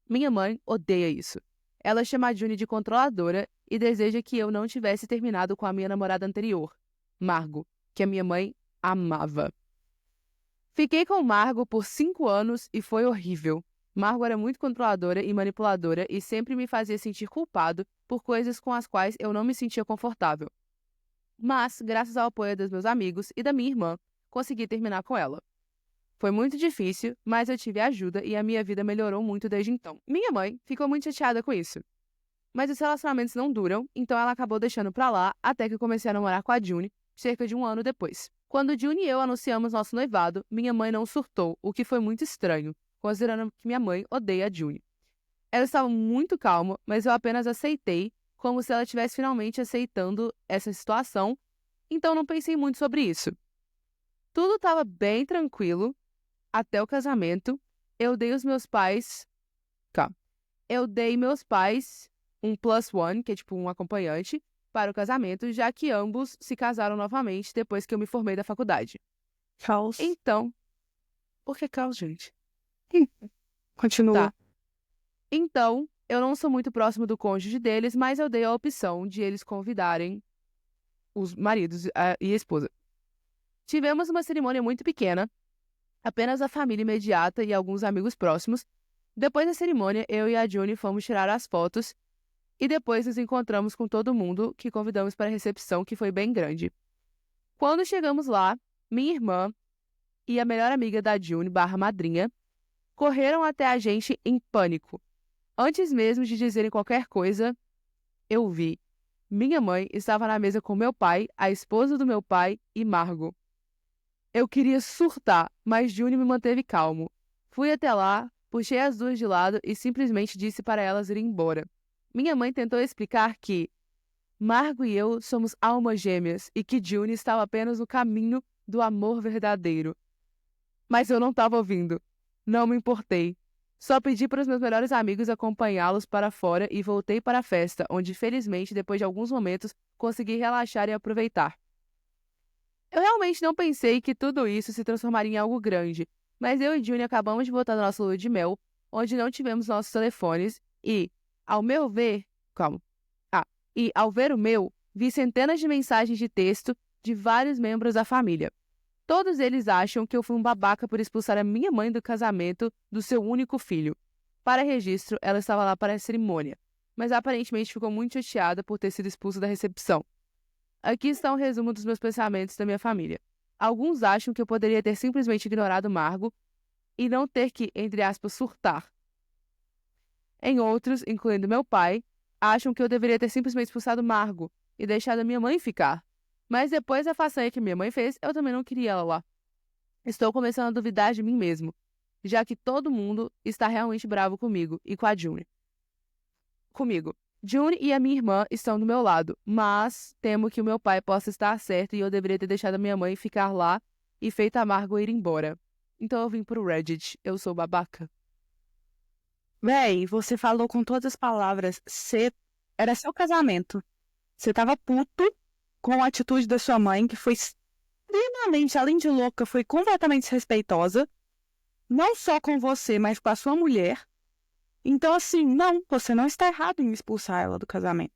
Minha mãe odeia isso. Ela chama a June de controladora e deseja que eu não tivesse terminado com a minha namorada anterior, Margo, que a minha mãe amava. Fiquei com Margo por 5 anos e foi horrível. Margo era muito controladora e manipuladora e sempre me fazia sentir culpado por coisas com as quais eu não me sentia confortável. Mas, graças ao apoio dos meus amigos e da minha irmã, consegui terminar com ela. Foi muito difícil, mas eu tive ajuda e a minha vida melhorou muito desde então. Minha mãe ficou muito chateada com isso. Mas os relacionamentos não duram, então ela acabou deixando pra lá até que eu comecei a namorar com a June, cerca de 1 ano depois. Quando June e eu anunciamos nosso noivado, minha mãe não surtou, o que foi muito estranho, considerando que minha mãe odeia a June. Ela estava muito calma, mas eu apenas aceitei, como se ela estivesse finalmente aceitando essa situação, então não pensei muito sobre isso. Tudo estava bem tranquilo, até o casamento. Eu dei meus pais um +1, que é tipo um acompanhante, para o casamento, já que ambos se casaram novamente depois que eu me formei da faculdade. Caos. Então, por que caos, gente? Continua. Tá. Então, eu não sou muito próximo do cônjuge deles, mas eu dei a opção de eles convidarem os maridos e a esposa. Tivemos uma cerimônia muito pequena, apenas a família imediata e alguns amigos próximos. Depois da cerimônia, eu e a June fomos tirar as fotos e depois nos encontramos com todo mundo que convidamos para a recepção, que foi bem grande. Quando chegamos lá, minha irmã e a melhor amiga da June, /madrinha, correram até a gente em pânico. Antes mesmo de dizerem qualquer coisa, eu vi. Minha mãe estava na mesa com meu pai, a esposa do meu pai e Margo. Eu queria surtar, mas June me manteve calmo. Fui até lá, puxei as duas de lado e simplesmente disse para elas irem embora. Minha mãe tentou explicar que Margo e eu somos almas gêmeas e que June estava apenas no caminho do amor verdadeiro. Mas eu não estava ouvindo. Não me importei. Só pedi para os meus melhores amigos acompanhá-los para fora e voltei para a festa, onde, felizmente, depois de alguns momentos, consegui relaxar e aproveitar. Eu realmente não pensei que tudo isso se transformaria em algo grande, mas eu e June acabamos de voltar da nossa lua de mel, onde não tivemos nossos telefones e, ao ver o meu, vi centenas de mensagens de texto de vários membros da família. Todos eles acham que eu fui um babaca por expulsar a minha mãe do casamento do seu único filho. Para registro, ela estava lá para a cerimônia, mas aparentemente ficou muito chateada por ter sido expulsa da recepção. Aqui está um resumo dos meus pensamentos da minha família. Alguns acham que eu poderia ter simplesmente ignorado Margo e não ter que, entre aspas, surtar. Em outros, incluindo meu pai, acham que eu deveria ter simplesmente expulsado Margo e deixado a minha mãe ficar. Mas depois da façanha que minha mãe fez, eu também não queria ela lá. Estou começando a duvidar de mim mesmo, já que todo mundo está realmente bravo comigo e com a June. June e a minha irmã estão do meu lado, mas temo que o meu pai possa estar certo e eu deveria ter deixado a minha mãe ficar lá e feito a Margo ir embora. Então eu vim pro Reddit. Eu sou babaca. Véi, você falou com todas as palavras. Era seu casamento. Você tava puto com a atitude da sua mãe, que foi extremamente, além de louca, foi completamente desrespeitosa. Não só com você, mas com a sua mulher. Então, assim, não, você não está errado em expulsar ela do casamento.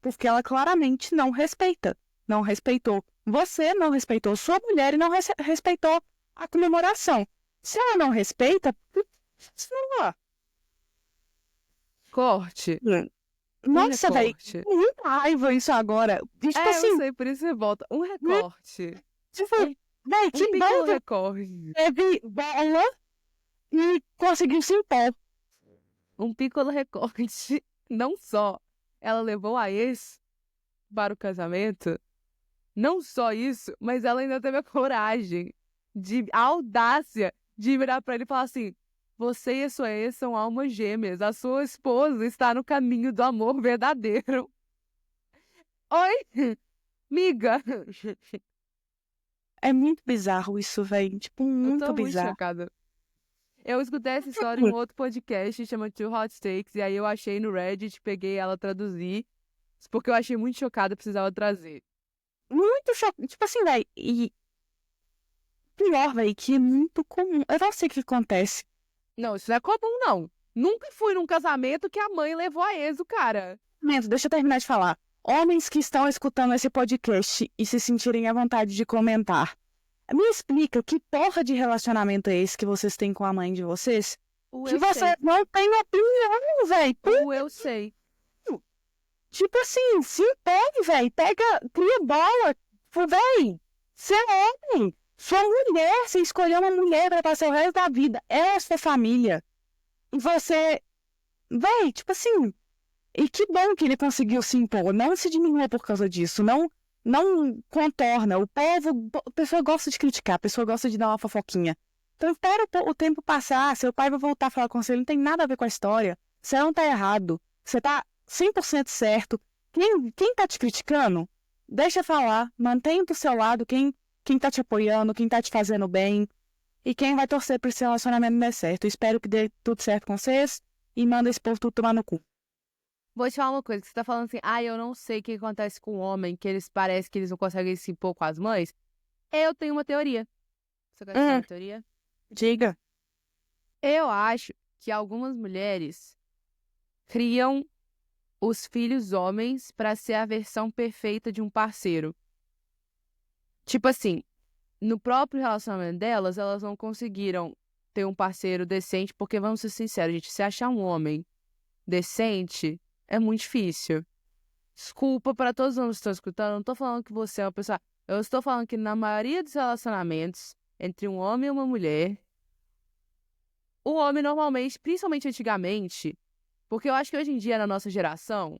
Porque ela claramente não respeita. Não respeitou você, não respeitou sua mulher e não respeitou a comemoração. Se ela não respeita, não. Corte. Nossa, velho, Recorte. muita raiva isso agora. E, tipo Eu assim, sei, por isso você volta. Um recorte. tipo, Um, véi, um que piccolo bom que recorte. teve bola e conseguiu se impor. Um piccolo recorte. Não só ela levou a ex para o casamento, não só isso, mas ela ainda teve a coragem, a audácia de virar para ele e falar assim: você e a sua ex são almas gêmeas, a sua esposa está no caminho do amor verdadeiro. Oi, miga. É muito bizarro isso, velho. Tipo, Eu muito tô muito bizarro. chocada. Eu escutei essa história em um outro podcast, chama Two Hot Takes, e aí eu achei no Reddit, peguei ela, traduzi, porque eu achei muito chocada, precisava trazer. Muito chocante. Tipo assim, velho. E pior, velho, que é muito comum. Eu não sei o que acontece. Não, isso não é comum, não. Nunca fui num casamento que a mãe levou a ex o cara. Deixa eu terminar de falar. Homens que estão escutando esse podcast e se sentirem à vontade de comentar. Me explica que porra de relacionamento é esse que vocês têm com a mãe de vocês? Que Eu você sei. não tem opinião, velho. Eu sei. Tipo assim, se impõe, velho. Pega, cria bola. Véi, você é homem. Sua mulher, você escolheu uma mulher pra passar o resto da vida. É a sua família. E você, véi, tipo assim. E que bom que ele conseguiu se impor. Não se diminua por causa disso. Não contorna. O povo, a pessoa gosta de criticar, a pessoa gosta de dar uma fofoquinha. Então espera o tempo passar. Seu pai vai voltar a falar com você. Ele não tem nada a ver com a história. Você não tá errado. Você tá 100% certo. Quem tá te criticando, deixa falar. Mantenha do seu lado quem tá te apoiando, quem tá te fazendo bem. E quem vai torcer pra esse relacionamento dar certo. Eu espero que dê tudo certo com vocês. E manda esse povo tudo tomar no cu. Vou te falar uma coisa, que você tá falando assim, eu não sei o que acontece com o homem, que eles parecem que eles não conseguem se impor com as mães. Eu tenho uma teoria. Você quer saber uma teoria? Diga. Eu acho que algumas mulheres criam os filhos homens pra ser a versão perfeita de um parceiro. Tipo assim, no próprio relacionamento delas, elas não conseguiram ter um parceiro decente, porque vamos ser sinceros, gente, se achar um homem decente é muito difícil. Desculpa para todos os homens que estão escutando, eu não tô falando que você é uma pessoa. Eu estou falando que na maioria dos relacionamentos entre um homem e uma mulher, o homem normalmente, principalmente antigamente, porque eu acho que hoje em dia, na nossa geração, o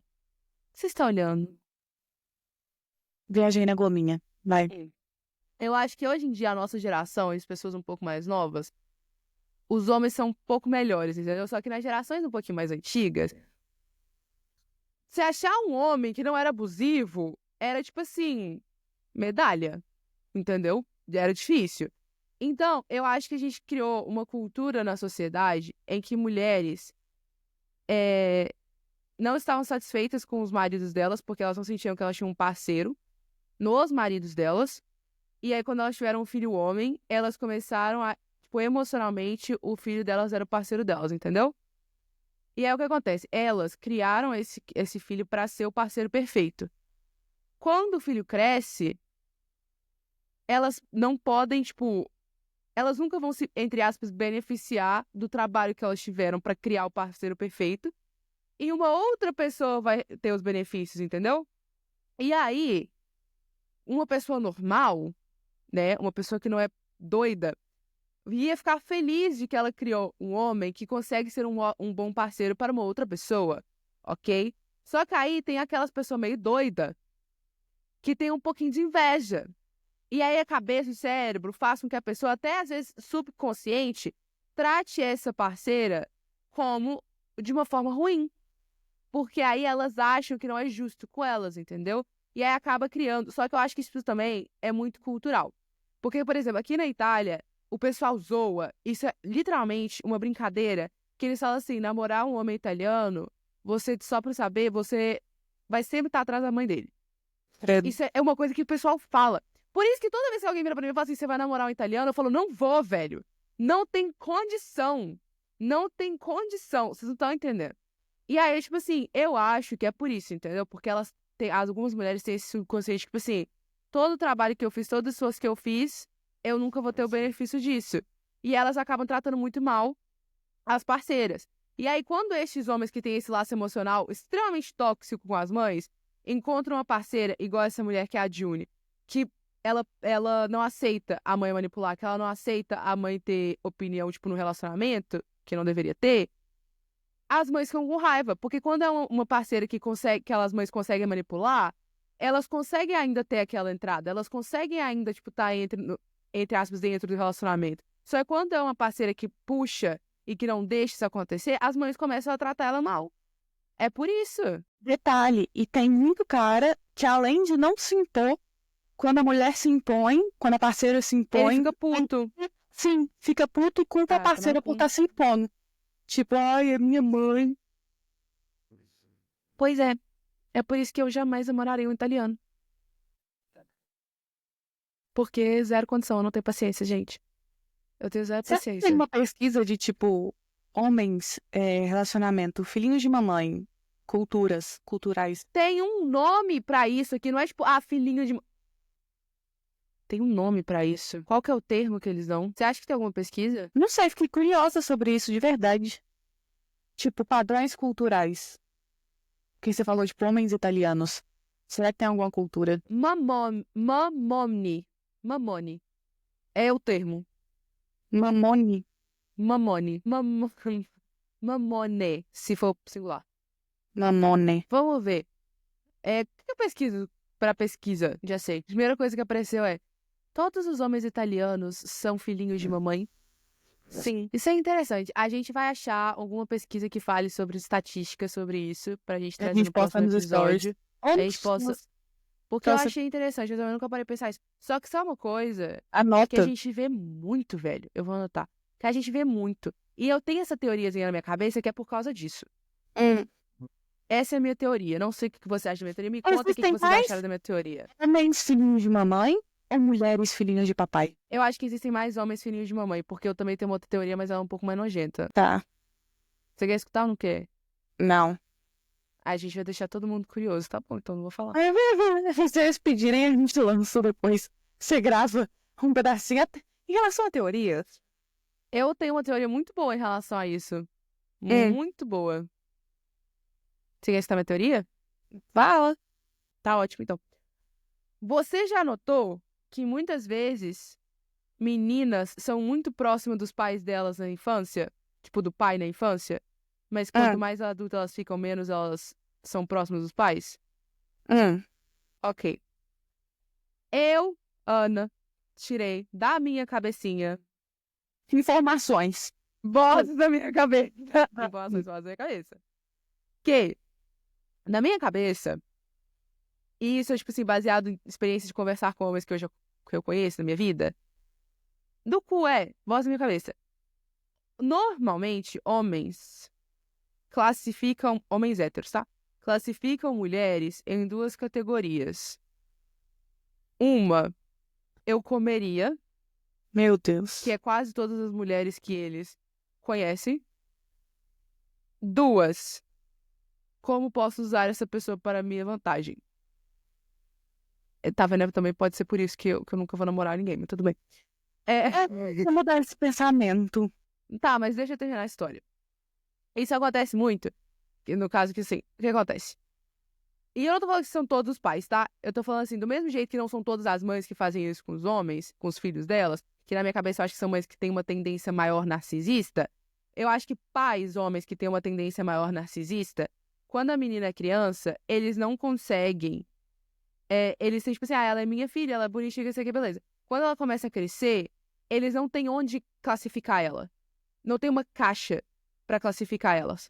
que você está olhando? Viajei na gominha. Vai. Eu acho que hoje em dia, a nossa geração, e as pessoas um pouco mais novas, os homens são um pouco melhores, entendeu? Só que nas gerações um pouquinho mais antigas, se achar um homem que não era abusivo, era tipo assim, medalha, entendeu? Era difícil. Então, eu acho que a gente criou uma cultura na sociedade em que mulheres não estavam satisfeitas com os maridos delas, porque elas não sentiam que elas tinham um parceiro nos maridos delas. E aí, quando elas tiveram um filho homem, elas começaram a, tipo, emocionalmente, o filho delas era o parceiro delas, entendeu? E aí, o que acontece? Elas criaram esse filho para ser o parceiro perfeito. Quando o filho cresce, elas não podem, tipo, elas nunca vão se, entre aspas, beneficiar do trabalho que elas tiveram para criar o parceiro perfeito. E uma outra pessoa vai ter os benefícios, entendeu? E aí, uma pessoa normal, né, uma pessoa que não é doida, ia ficar feliz de que ela criou um homem que consegue ser um bom parceiro para uma outra pessoa, ok? Só que aí tem aquelas pessoas meio doidas que tem um pouquinho de inveja. E aí a cabeça e o cérebro faz com que a pessoa, até às vezes subconsciente, trate essa parceira como de uma forma ruim. Porque aí elas acham que não é justo com elas, entendeu? E aí acaba criando. Só que eu acho que isso também é muito cultural. Porque, por exemplo, aqui na Itália, o pessoal zoa, isso é literalmente uma brincadeira, que eles falam assim, namorar um homem italiano, você, só pra saber, você vai sempre estar atrás da mãe dele. Credo. Isso é uma coisa que o pessoal fala. Por isso que toda vez que alguém vira pra mim e fala assim, você vai namorar um italiano, eu falo, não vou, velho. Não tem condição. Não tem condição, vocês não estão entendendo. E aí, tipo assim, eu acho que é por isso, entendeu? Porque algumas mulheres têm esse subconsciente, tipo assim, todo o trabalho que eu fiz, todo o esforço que eu fiz, eu nunca vou ter o benefício disso. E elas acabam tratando muito mal as parceiras. E aí, quando estes homens que têm esse laço emocional extremamente tóxico com as mães, encontram uma parceira igual essa mulher que é a June, que ela não aceita a mãe manipular, que ela não aceita a mãe ter opinião, tipo, no relacionamento, que não deveria ter, as mães ficam com raiva. Porque quando é uma parceira que aquelas mães conseguem manipular, elas conseguem ainda ter aquela entrada, elas conseguem ainda, tipo, estar entre aspas, dentro do relacionamento. Só que quando é uma parceira que puxa e que não deixa isso acontecer, as mães começam a tratar ela mal. É por isso. Detalhe, e tem muito cara que além de não se impor, quando a mulher se impõe, quando a parceira se Ele impõe, fica puto. sim, fica puto e culpa a Tomar parceira por cu. estar se impondo. Tipo, ai, é minha mãe. Pois é. É por isso que eu jamais namoraria um italiano. Porque zero condição, eu não tenho paciência, gente. Eu tenho zero Você tem paciência. uma pesquisa de, tipo, homens, relacionamento, filhinhos de mamãe, culturais. Tem um nome pra isso aqui, não é tipo, filhinho de... Tem um nome pra isso. Qual que é o termo que eles dão? Você acha que tem alguma pesquisa? Não sei, fiquei curiosa sobre isso, de verdade. Tipo, padrões culturais. Que você falou, tipo, homens italianos. Será que tem alguma cultura? Mamone. Mamone. É o termo. Mamone. Mamone. Mamone, se for singular. Mamone. Vamos ver. O que eu pesquiso pra pesquisa? Já sei. Primeira coisa que apareceu é: todos os homens italianos são filhinhos de mamãe? Sim. Isso é interessante. A gente vai achar alguma pesquisa que fale sobre estatísticas sobre isso, pra gente A trazer gente no posta próximo nos stories. episódio. A gente possa. Porque eu Nossa, achei interessante, eu também nunca parei pra pensar isso. Só que só uma coisa que a anota. gente vê muito, velho. Eu vou anotar. Que a gente vê muito. E eu tenho essa teoriazinha na minha cabeça que é por causa disso. Essa é a minha teoria. Não sei o que você acha da minha teoria. Me conta o que Existem vocês mais acharam da minha teoria. homens filhinhos de mamãe ou mulheres filhinhas de papai? Eu acho que existem mais homens filhinhos de mamãe, porque eu também tenho uma outra teoria, mas ela é um pouco mais nojenta. Tá. Você quer escutar ou não quer? Não. A gente vai deixar todo mundo curioso, tá bom? Então não vou falar. Se vocês pedirem, a gente lança depois. Você grava um pedacinho. Em relação à teoria, Eu tenho uma teoria muito boa em relação a isso. Muito boa. Você quer escutar minha teoria? fala. Tá ótimo, então. Você já notou que muitas vezes meninas são muito próximas dos pais delas na infância? Tipo, do pai na infância? Mas quanto mais adultas elas ficam, menos elas são próximas dos pais? Ok. Eu, Ana, tirei da minha cabecinha Informações. vozes da minha cabeça. Informações vozes da minha cabeça. Que, na minha cabeça, e isso é, tipo assim, baseado em experiência de conversar com homens que eu conheço na minha vida, do cu é voz da minha cabeça. Normalmente, homens classificam, homens héteros, tá? Classificam mulheres em duas categorias. Uma, eu comeria, Meu Deus. que é quase todas as mulheres que eles conhecem. Duas, como posso usar essa pessoa para minha vantagem? Tá vendo? Também pode ser por isso que eu nunca vou namorar ninguém, mas tudo bem. Vou mudar esse pensamento. Tá, mas deixa eu terminar a história. Isso acontece muito, no caso que assim, o que acontece? E eu não tô falando que são todos os pais, tá? Eu tô falando assim, do mesmo jeito que não são todas as mães que fazem isso com os homens, com os filhos delas, que na minha cabeça eu acho que são mães que têm uma tendência maior narcisista, eu acho que pais, homens que têm uma tendência maior narcisista, quando a menina é criança, eles não conseguem. Eles têm, tipo assim, ela é minha filha, ela é bonitinha, isso aqui, beleza. Quando ela começa a crescer, eles não têm onde classificar ela. Não tem uma caixa pra classificar elas.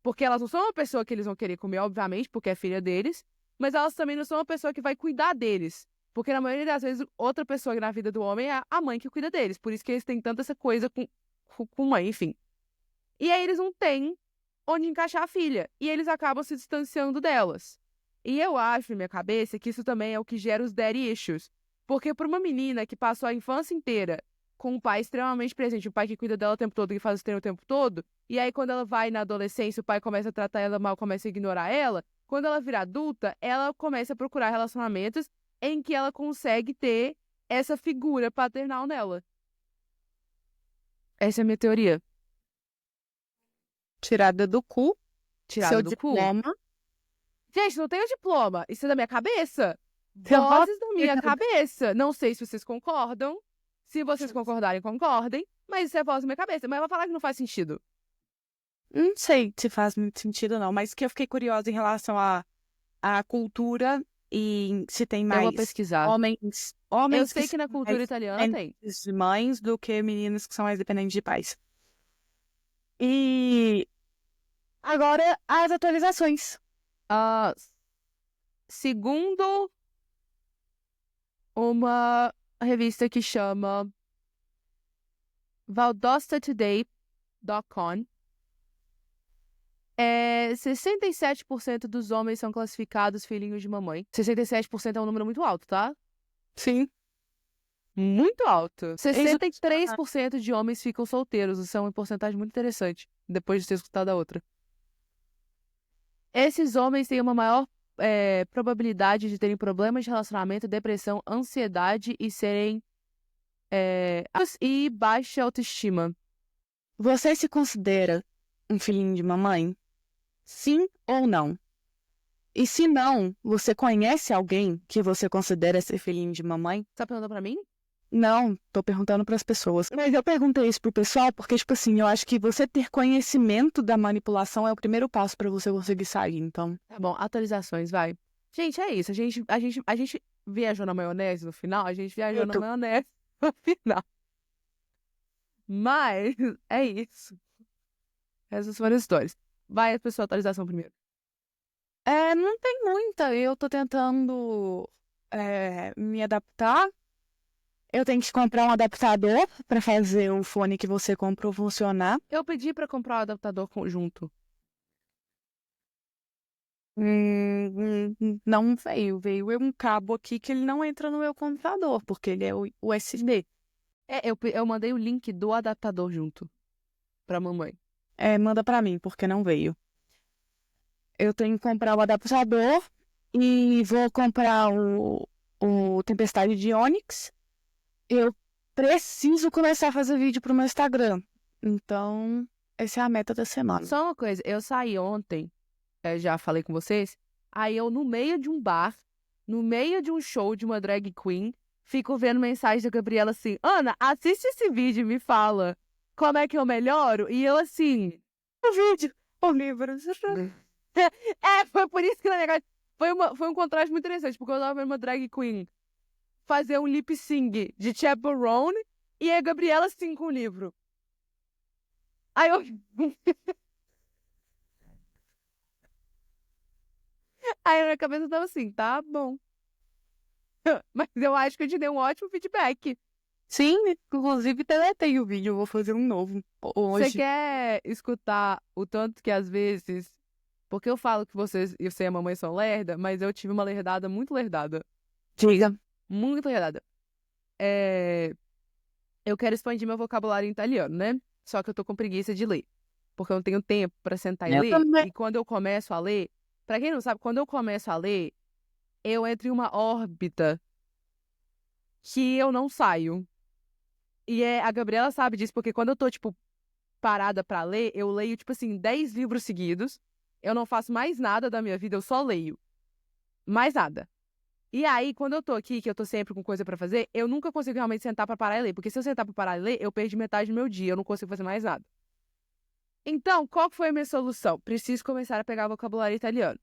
Porque elas não são uma pessoa que eles vão querer comer, obviamente, porque é filha deles, mas elas também não são uma pessoa que vai cuidar deles. Porque na maioria das vezes, outra pessoa na vida do homem é a mãe que cuida deles. Por isso que eles têm tanta essa coisa com mãe, enfim. E aí eles não têm onde encaixar a filha. E eles acabam se distanciando delas. E eu acho, na minha cabeça, que isso também é o que gera os daddy issues. Porque para uma menina que passou a infância inteira com um pai extremamente presente, um pai que cuida dela o tempo todo, que faz o treino o tempo todo, e aí quando ela vai na adolescência, o pai começa a tratar ela mal, começa a ignorar ela, quando ela vira adulta, ela começa a procurar relacionamentos em que ela consegue ter essa figura paternal nela. Essa é a minha teoria. Tirada do cu, Tirada seu do cu. diploma. Gente, não tenho diploma. Isso é da minha cabeça. Seu Vozes da minha roteiro. cabeça. Não sei se vocês concordam. Se vocês concordarem, concordem. Mas isso é voz da minha cabeça. Mas eu vou falar que não faz sentido. Não sei se faz muito sentido, não, mas que eu fiquei curiosa em relação à cultura e se tem Eu vou mais pesquisar. homens Eu sei que na são cultura mais italiana tem. dependentes de mães do que meninos que são mais dependentes de pais. E agora as atualizações. Ah, segundo uma revista que chama ValdossaToday.com, 67% dos homens são classificados filhinhos de mamãe. 67% é um número muito alto, tá? Sim. Muito alto. 63% de homens ficam solteiros. Isso é uma porcentagem muito interessante, depois de ter escutado a outra. Esses homens têm uma maior probabilidade de terem problemas de relacionamento, depressão, ansiedade e serem e baixa autoestima. Você se considera um filhinho de mamãe? Sim ou não? E se não, você conhece alguém que você considera ser filhinho de mamãe? Tá perguntando pra mim? Não, tô perguntando pras pessoas. Mas eu perguntei isso pro pessoal porque, tipo assim, eu acho que você ter conhecimento da manipulação é o primeiro passo pra você conseguir sair, então. Tá bom, atualizações, vai. Gente, é isso. A gente viajou na maionese no final, a gente viajou na maionese no final. Mas é isso. Essas foram as histórias. Vai, pessoal, atualização primeiro. Não tem muita. Eu tô tentando me adaptar. Eu tenho que comprar um adaptador pra fazer o fone que você comprou funcionar. Eu pedi pra comprar o adaptador conjunto. Não veio. Veio um cabo aqui que ele não entra no meu computador, porque ele é USB. Eu mandei o link do adaptador junto pra mamãe. Manda pra mim, porque não veio. Eu tenho que comprar o adaptador e vou comprar o Tempestade de Onix. Eu preciso começar a fazer vídeo pro meu Instagram. Então, essa é a meta da semana. Só uma coisa, eu saí ontem, já falei com vocês, aí eu no meio de um bar, no meio de um show de uma drag queen, fico vendo mensagem da Gabriela assim, Ana, assiste esse vídeo e me fala como é que eu melhoro. E eu assim, O vídeo, o livro. foi por isso que na minha casa foi um contraste muito interessante, porque eu tava vendo uma drag queen fazer um lip sync de Chaperone e a Gabriela assim com o livro. Aí eu... Aí a minha cabeça tava assim, tá bom. Mas eu acho que eu te dei um ótimo feedback. Sim, inclusive deletei o vídeo, eu vou fazer um novo hoje. Você quer escutar o tanto que às vezes... Porque eu falo que vocês e você e a mamãe são lerda, mas eu tive uma lerdada muito lerdada. Diga. Muito lerdada. Eu quero expandir meu vocabulário em italiano, né? Só que eu tô com preguiça de ler. Porque eu não tenho tempo pra sentar e Eu ler. também. E quando eu começo a ler... Pra quem não sabe, quando eu começo a ler, eu entro em uma órbita que eu não saio. E a Gabriela sabe disso, porque quando eu tô, tipo, parada pra ler, eu leio, tipo assim, 10 livros seguidos. Eu não faço mais nada da minha vida, eu só leio. Mais nada. E aí, quando eu tô aqui, que eu tô sempre com coisa pra fazer, eu nunca consigo realmente sentar pra parar e ler. Porque se eu sentar pra parar e ler, eu perdi metade do meu dia, eu não consigo fazer mais nada. Então, qual foi a minha solução? Preciso começar a pegar vocabulário italiano.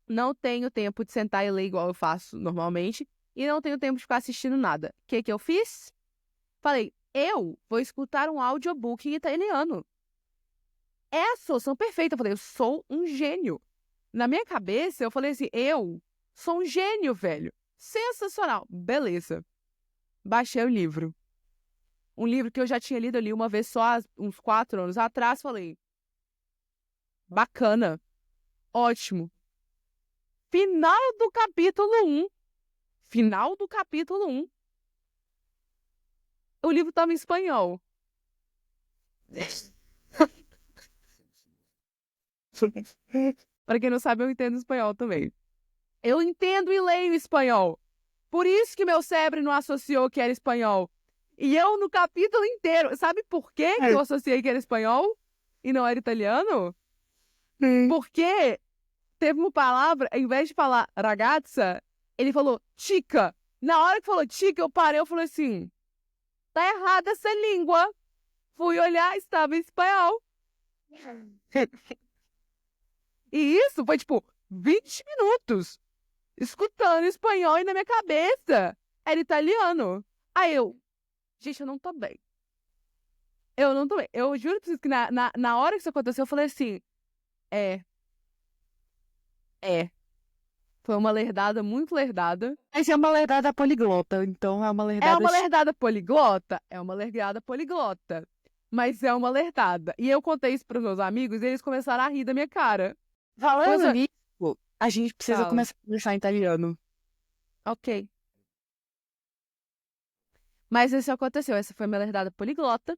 Não tenho tempo de sentar e ler igual eu faço normalmente. E não tenho tempo de ficar assistindo nada. O que eu fiz? Falei, eu vou escutar um audiobook em italiano. É a solução perfeita. Eu falei, eu sou um gênio. Na minha cabeça, eu falei assim, eu sou um gênio, velho. Sensacional. Beleza. Baixei o livro. Um livro que eu já tinha lido ali uma vez só, há uns 4 anos atrás. Falei, bacana. Ótimo. Final do capítulo 1. Final do capítulo 1. o livro tava em espanhol. Para quem não sabe, eu entendo espanhol também. Eu entendo e leio espanhol. Por isso que meu cérebro não associou que era espanhol. E eu, no capítulo inteiro, sabe por quê que eu associei que era espanhol e não era italiano? Porque teve uma palavra, ao invés de falar ragazza, ele falou chica. Na hora que falou chica, eu parei, eu falei assim, tá errada essa língua. Fui olhar, estava em espanhol. E isso foi, 20 minutos escutando espanhol e na minha cabeça era italiano. Aí eu, gente, eu não tô bem. Eu não tô bem. Eu juro pra vocês que na hora que isso aconteceu, eu falei assim, é. Foi uma lerdada, muito lerdada. Mas é uma lerdada poliglota, então é uma lerdada... É uma lerdada poliglota? É uma lerdada poliglota. Mas é uma lerdada. E eu contei isso pros meus amigos e eles começaram a rir da minha cara. Falando nisso, a gente precisa Fala. começar a conversar em italiano. Ok. Mas isso aconteceu. Essa foi minha lerdada poliglota.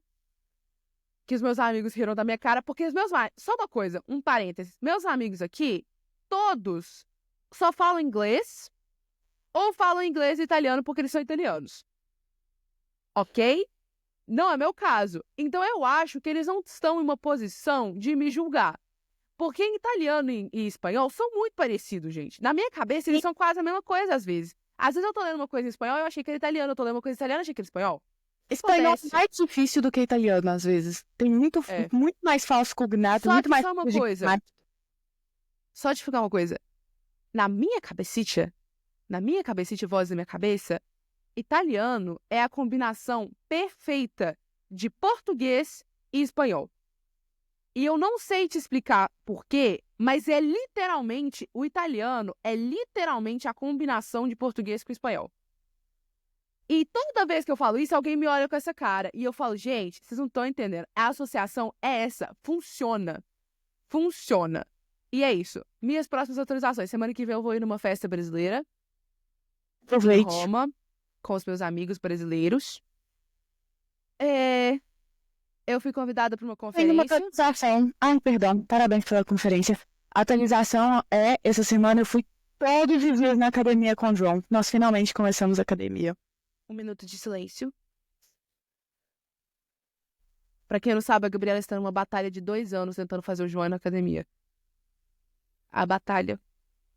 Que os meus amigos riram da minha cara. Porque os meus... Só uma coisa, um parênteses. Meus amigos aqui, todos só falam inglês ou falam inglês e italiano porque eles são italianos. Ok? Não é meu caso. Então eu acho que eles não estão em uma posição de me julgar. Porque em italiano e espanhol são muito parecidos, gente. Na minha cabeça, eles são quase a mesma coisa, às vezes. Às vezes eu tô lendo uma coisa em espanhol, eu achei que era italiano. Eu tô lendo uma coisa em italiano, eu achei que era espanhol. Espanhol Acontece. é mais difícil do que italiano, às vezes. Tem muito mais falso cognato, Só muito que mais... só uma coisa. Só te explicar uma coisa. Na minha cabecita, voz da minha cabeça, italiano é a combinação perfeita de português e espanhol. E eu não sei te explicar por quê, mas o italiano é literalmente a combinação de português com espanhol. E toda vez que eu falo isso, alguém me olha com essa cara. E eu falo, gente, vocês não estão entendendo. A associação é essa. Funciona. Funciona. E é isso. Minhas próximas autorizações. Semana que vem eu vou ir numa festa brasileira. Em Roma, com os meus amigos brasileiros. Eu fui convidada para uma conferência. Tem uma atualização. Ai, perdão. Parabéns pela conferência. A atualização essa semana eu fui todos os dias na academia com o João. Nós finalmente começamos a academia. 1 minuto de silêncio. Pra quem não sabe, a Gabriela está numa batalha de 2 anos tentando fazer o João na academia. A batalha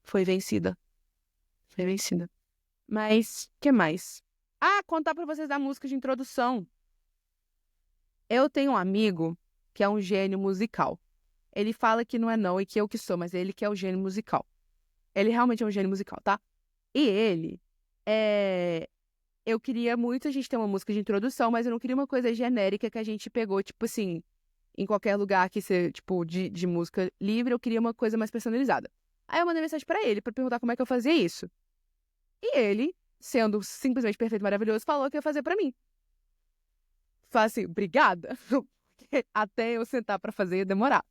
foi vencida. Foi vencida. Mas, o que mais? Contar pra vocês da música de introdução. Eu tenho um amigo que é um gênio musical. Ele fala que não é não e que eu que sou, mas ele que é o gênio musical. Ele realmente é um gênio musical, tá? E ele eu queria muito a gente ter uma música de introdução, mas eu não queria uma coisa genérica que a gente pegou, tipo assim, em qualquer lugar que seja, tipo, de música livre, eu queria uma coisa mais personalizada. Aí eu mandei mensagem pra ele pra perguntar como é que eu fazia isso. E ele, sendo simplesmente perfeito e maravilhoso, falou que ia fazer pra mim. Falei assim, obrigada. Até eu sentar pra fazer ia demorar.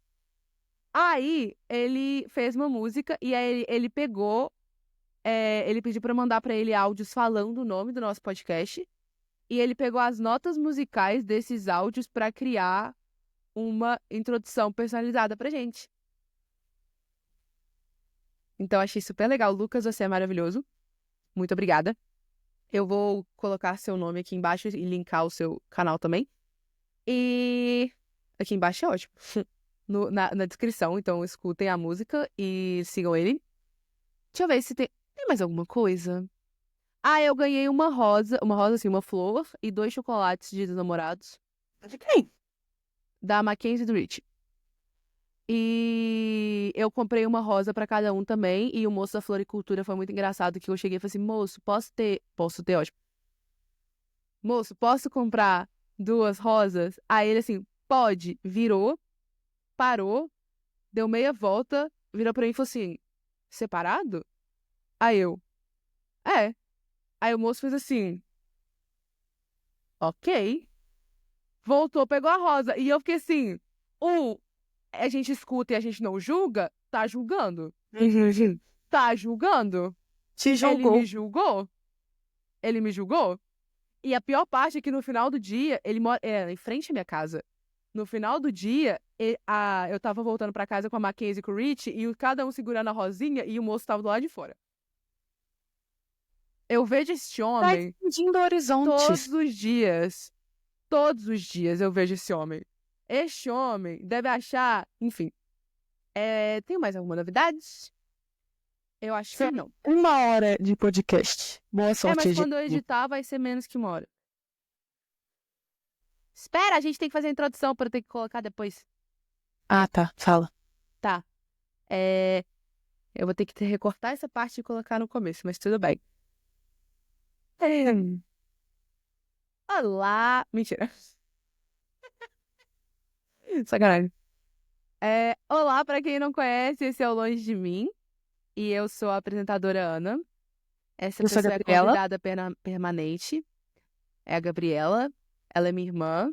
Aí ele fez uma música e aí ele pegou, ele pediu pra eu mandar pra ele áudios falando o nome do nosso podcast. E ele pegou as notas musicais desses áudios pra criar uma introdução personalizada pra gente. Então achei super legal. Lucas, você é maravilhoso. Muito obrigada. Eu vou colocar seu nome aqui embaixo e linkar o seu canal também. E aqui embaixo é ótimo. Na descrição, então escutem a música e sigam ele. Deixa eu ver se tem mais alguma coisa. Eu ganhei uma rosa assim, uma flor e 2 chocolates de Dia dos Namorados. De quem? Da Mackenzie do Rich. E eu comprei uma rosa pra cada um também. E o moço da floricultura foi muito engraçado, que eu cheguei e falei assim, moço, posso ter, ótimo. Moço, posso comprar 2 rosas? Aí ele assim, pode. Virou, parou, deu meia volta, virou pra mim e falou assim, separado? Aí eu, Aí o moço fez assim, ok. Voltou, pegou a rosa. E eu fiquei assim, a gente escuta e a gente não julga? Tá julgando. Tá julgando? Te julgou. Ele me julgou? E a pior parte é que no final do dia, ele mora em frente à minha casa. No final do dia, eu tava voltando pra casa com a Mackenzie e com o Rich, e cada um segurando a Rosinha, e o moço tava do lado de fora. Eu vejo este Tá homem expandindo horizontes. todos os dias. Todos os dias eu vejo esse homem. Este homem deve achar... Enfim. Tem mais alguma novidade? Eu acho que não. 1 hora de podcast. Boa sorte, Mas quando gente. eu editar, vai ser menos que 1 hora. Espera, a gente tem que fazer a introdução para eu ter que colocar depois. Ah, tá. Fala. Tá. Eu vou ter que recortar essa parte e colocar no começo, mas tudo bem. Olá! Mentira. Sacanagem. Olá, para quem não conhece, esse é o Longe de Mim. E eu sou a apresentadora Ana. Essa Eu sou a pessoa é Gabriela. convidada permanente. É a Gabriela. Ela é minha irmã.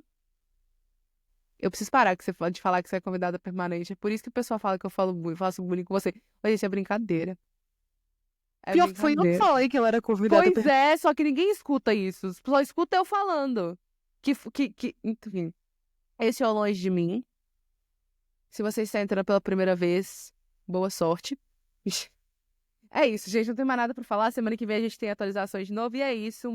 Eu preciso parar que você pode falar que você é convidada permanente. É por isso que o pessoal fala que eu faço bullying com você. Mas isso é brincadeira. É Pior que foi eu que brincadeira. falei que ela era convidada. Pois é, só que ninguém escuta isso. Só escuta eu falando. Enfim. Esse é o Longe de Mim. Se você está entrando pela primeira vez, boa sorte. É isso, gente. Não tem mais nada pra falar. Semana que vem a gente tem atualizações de novo. E é isso.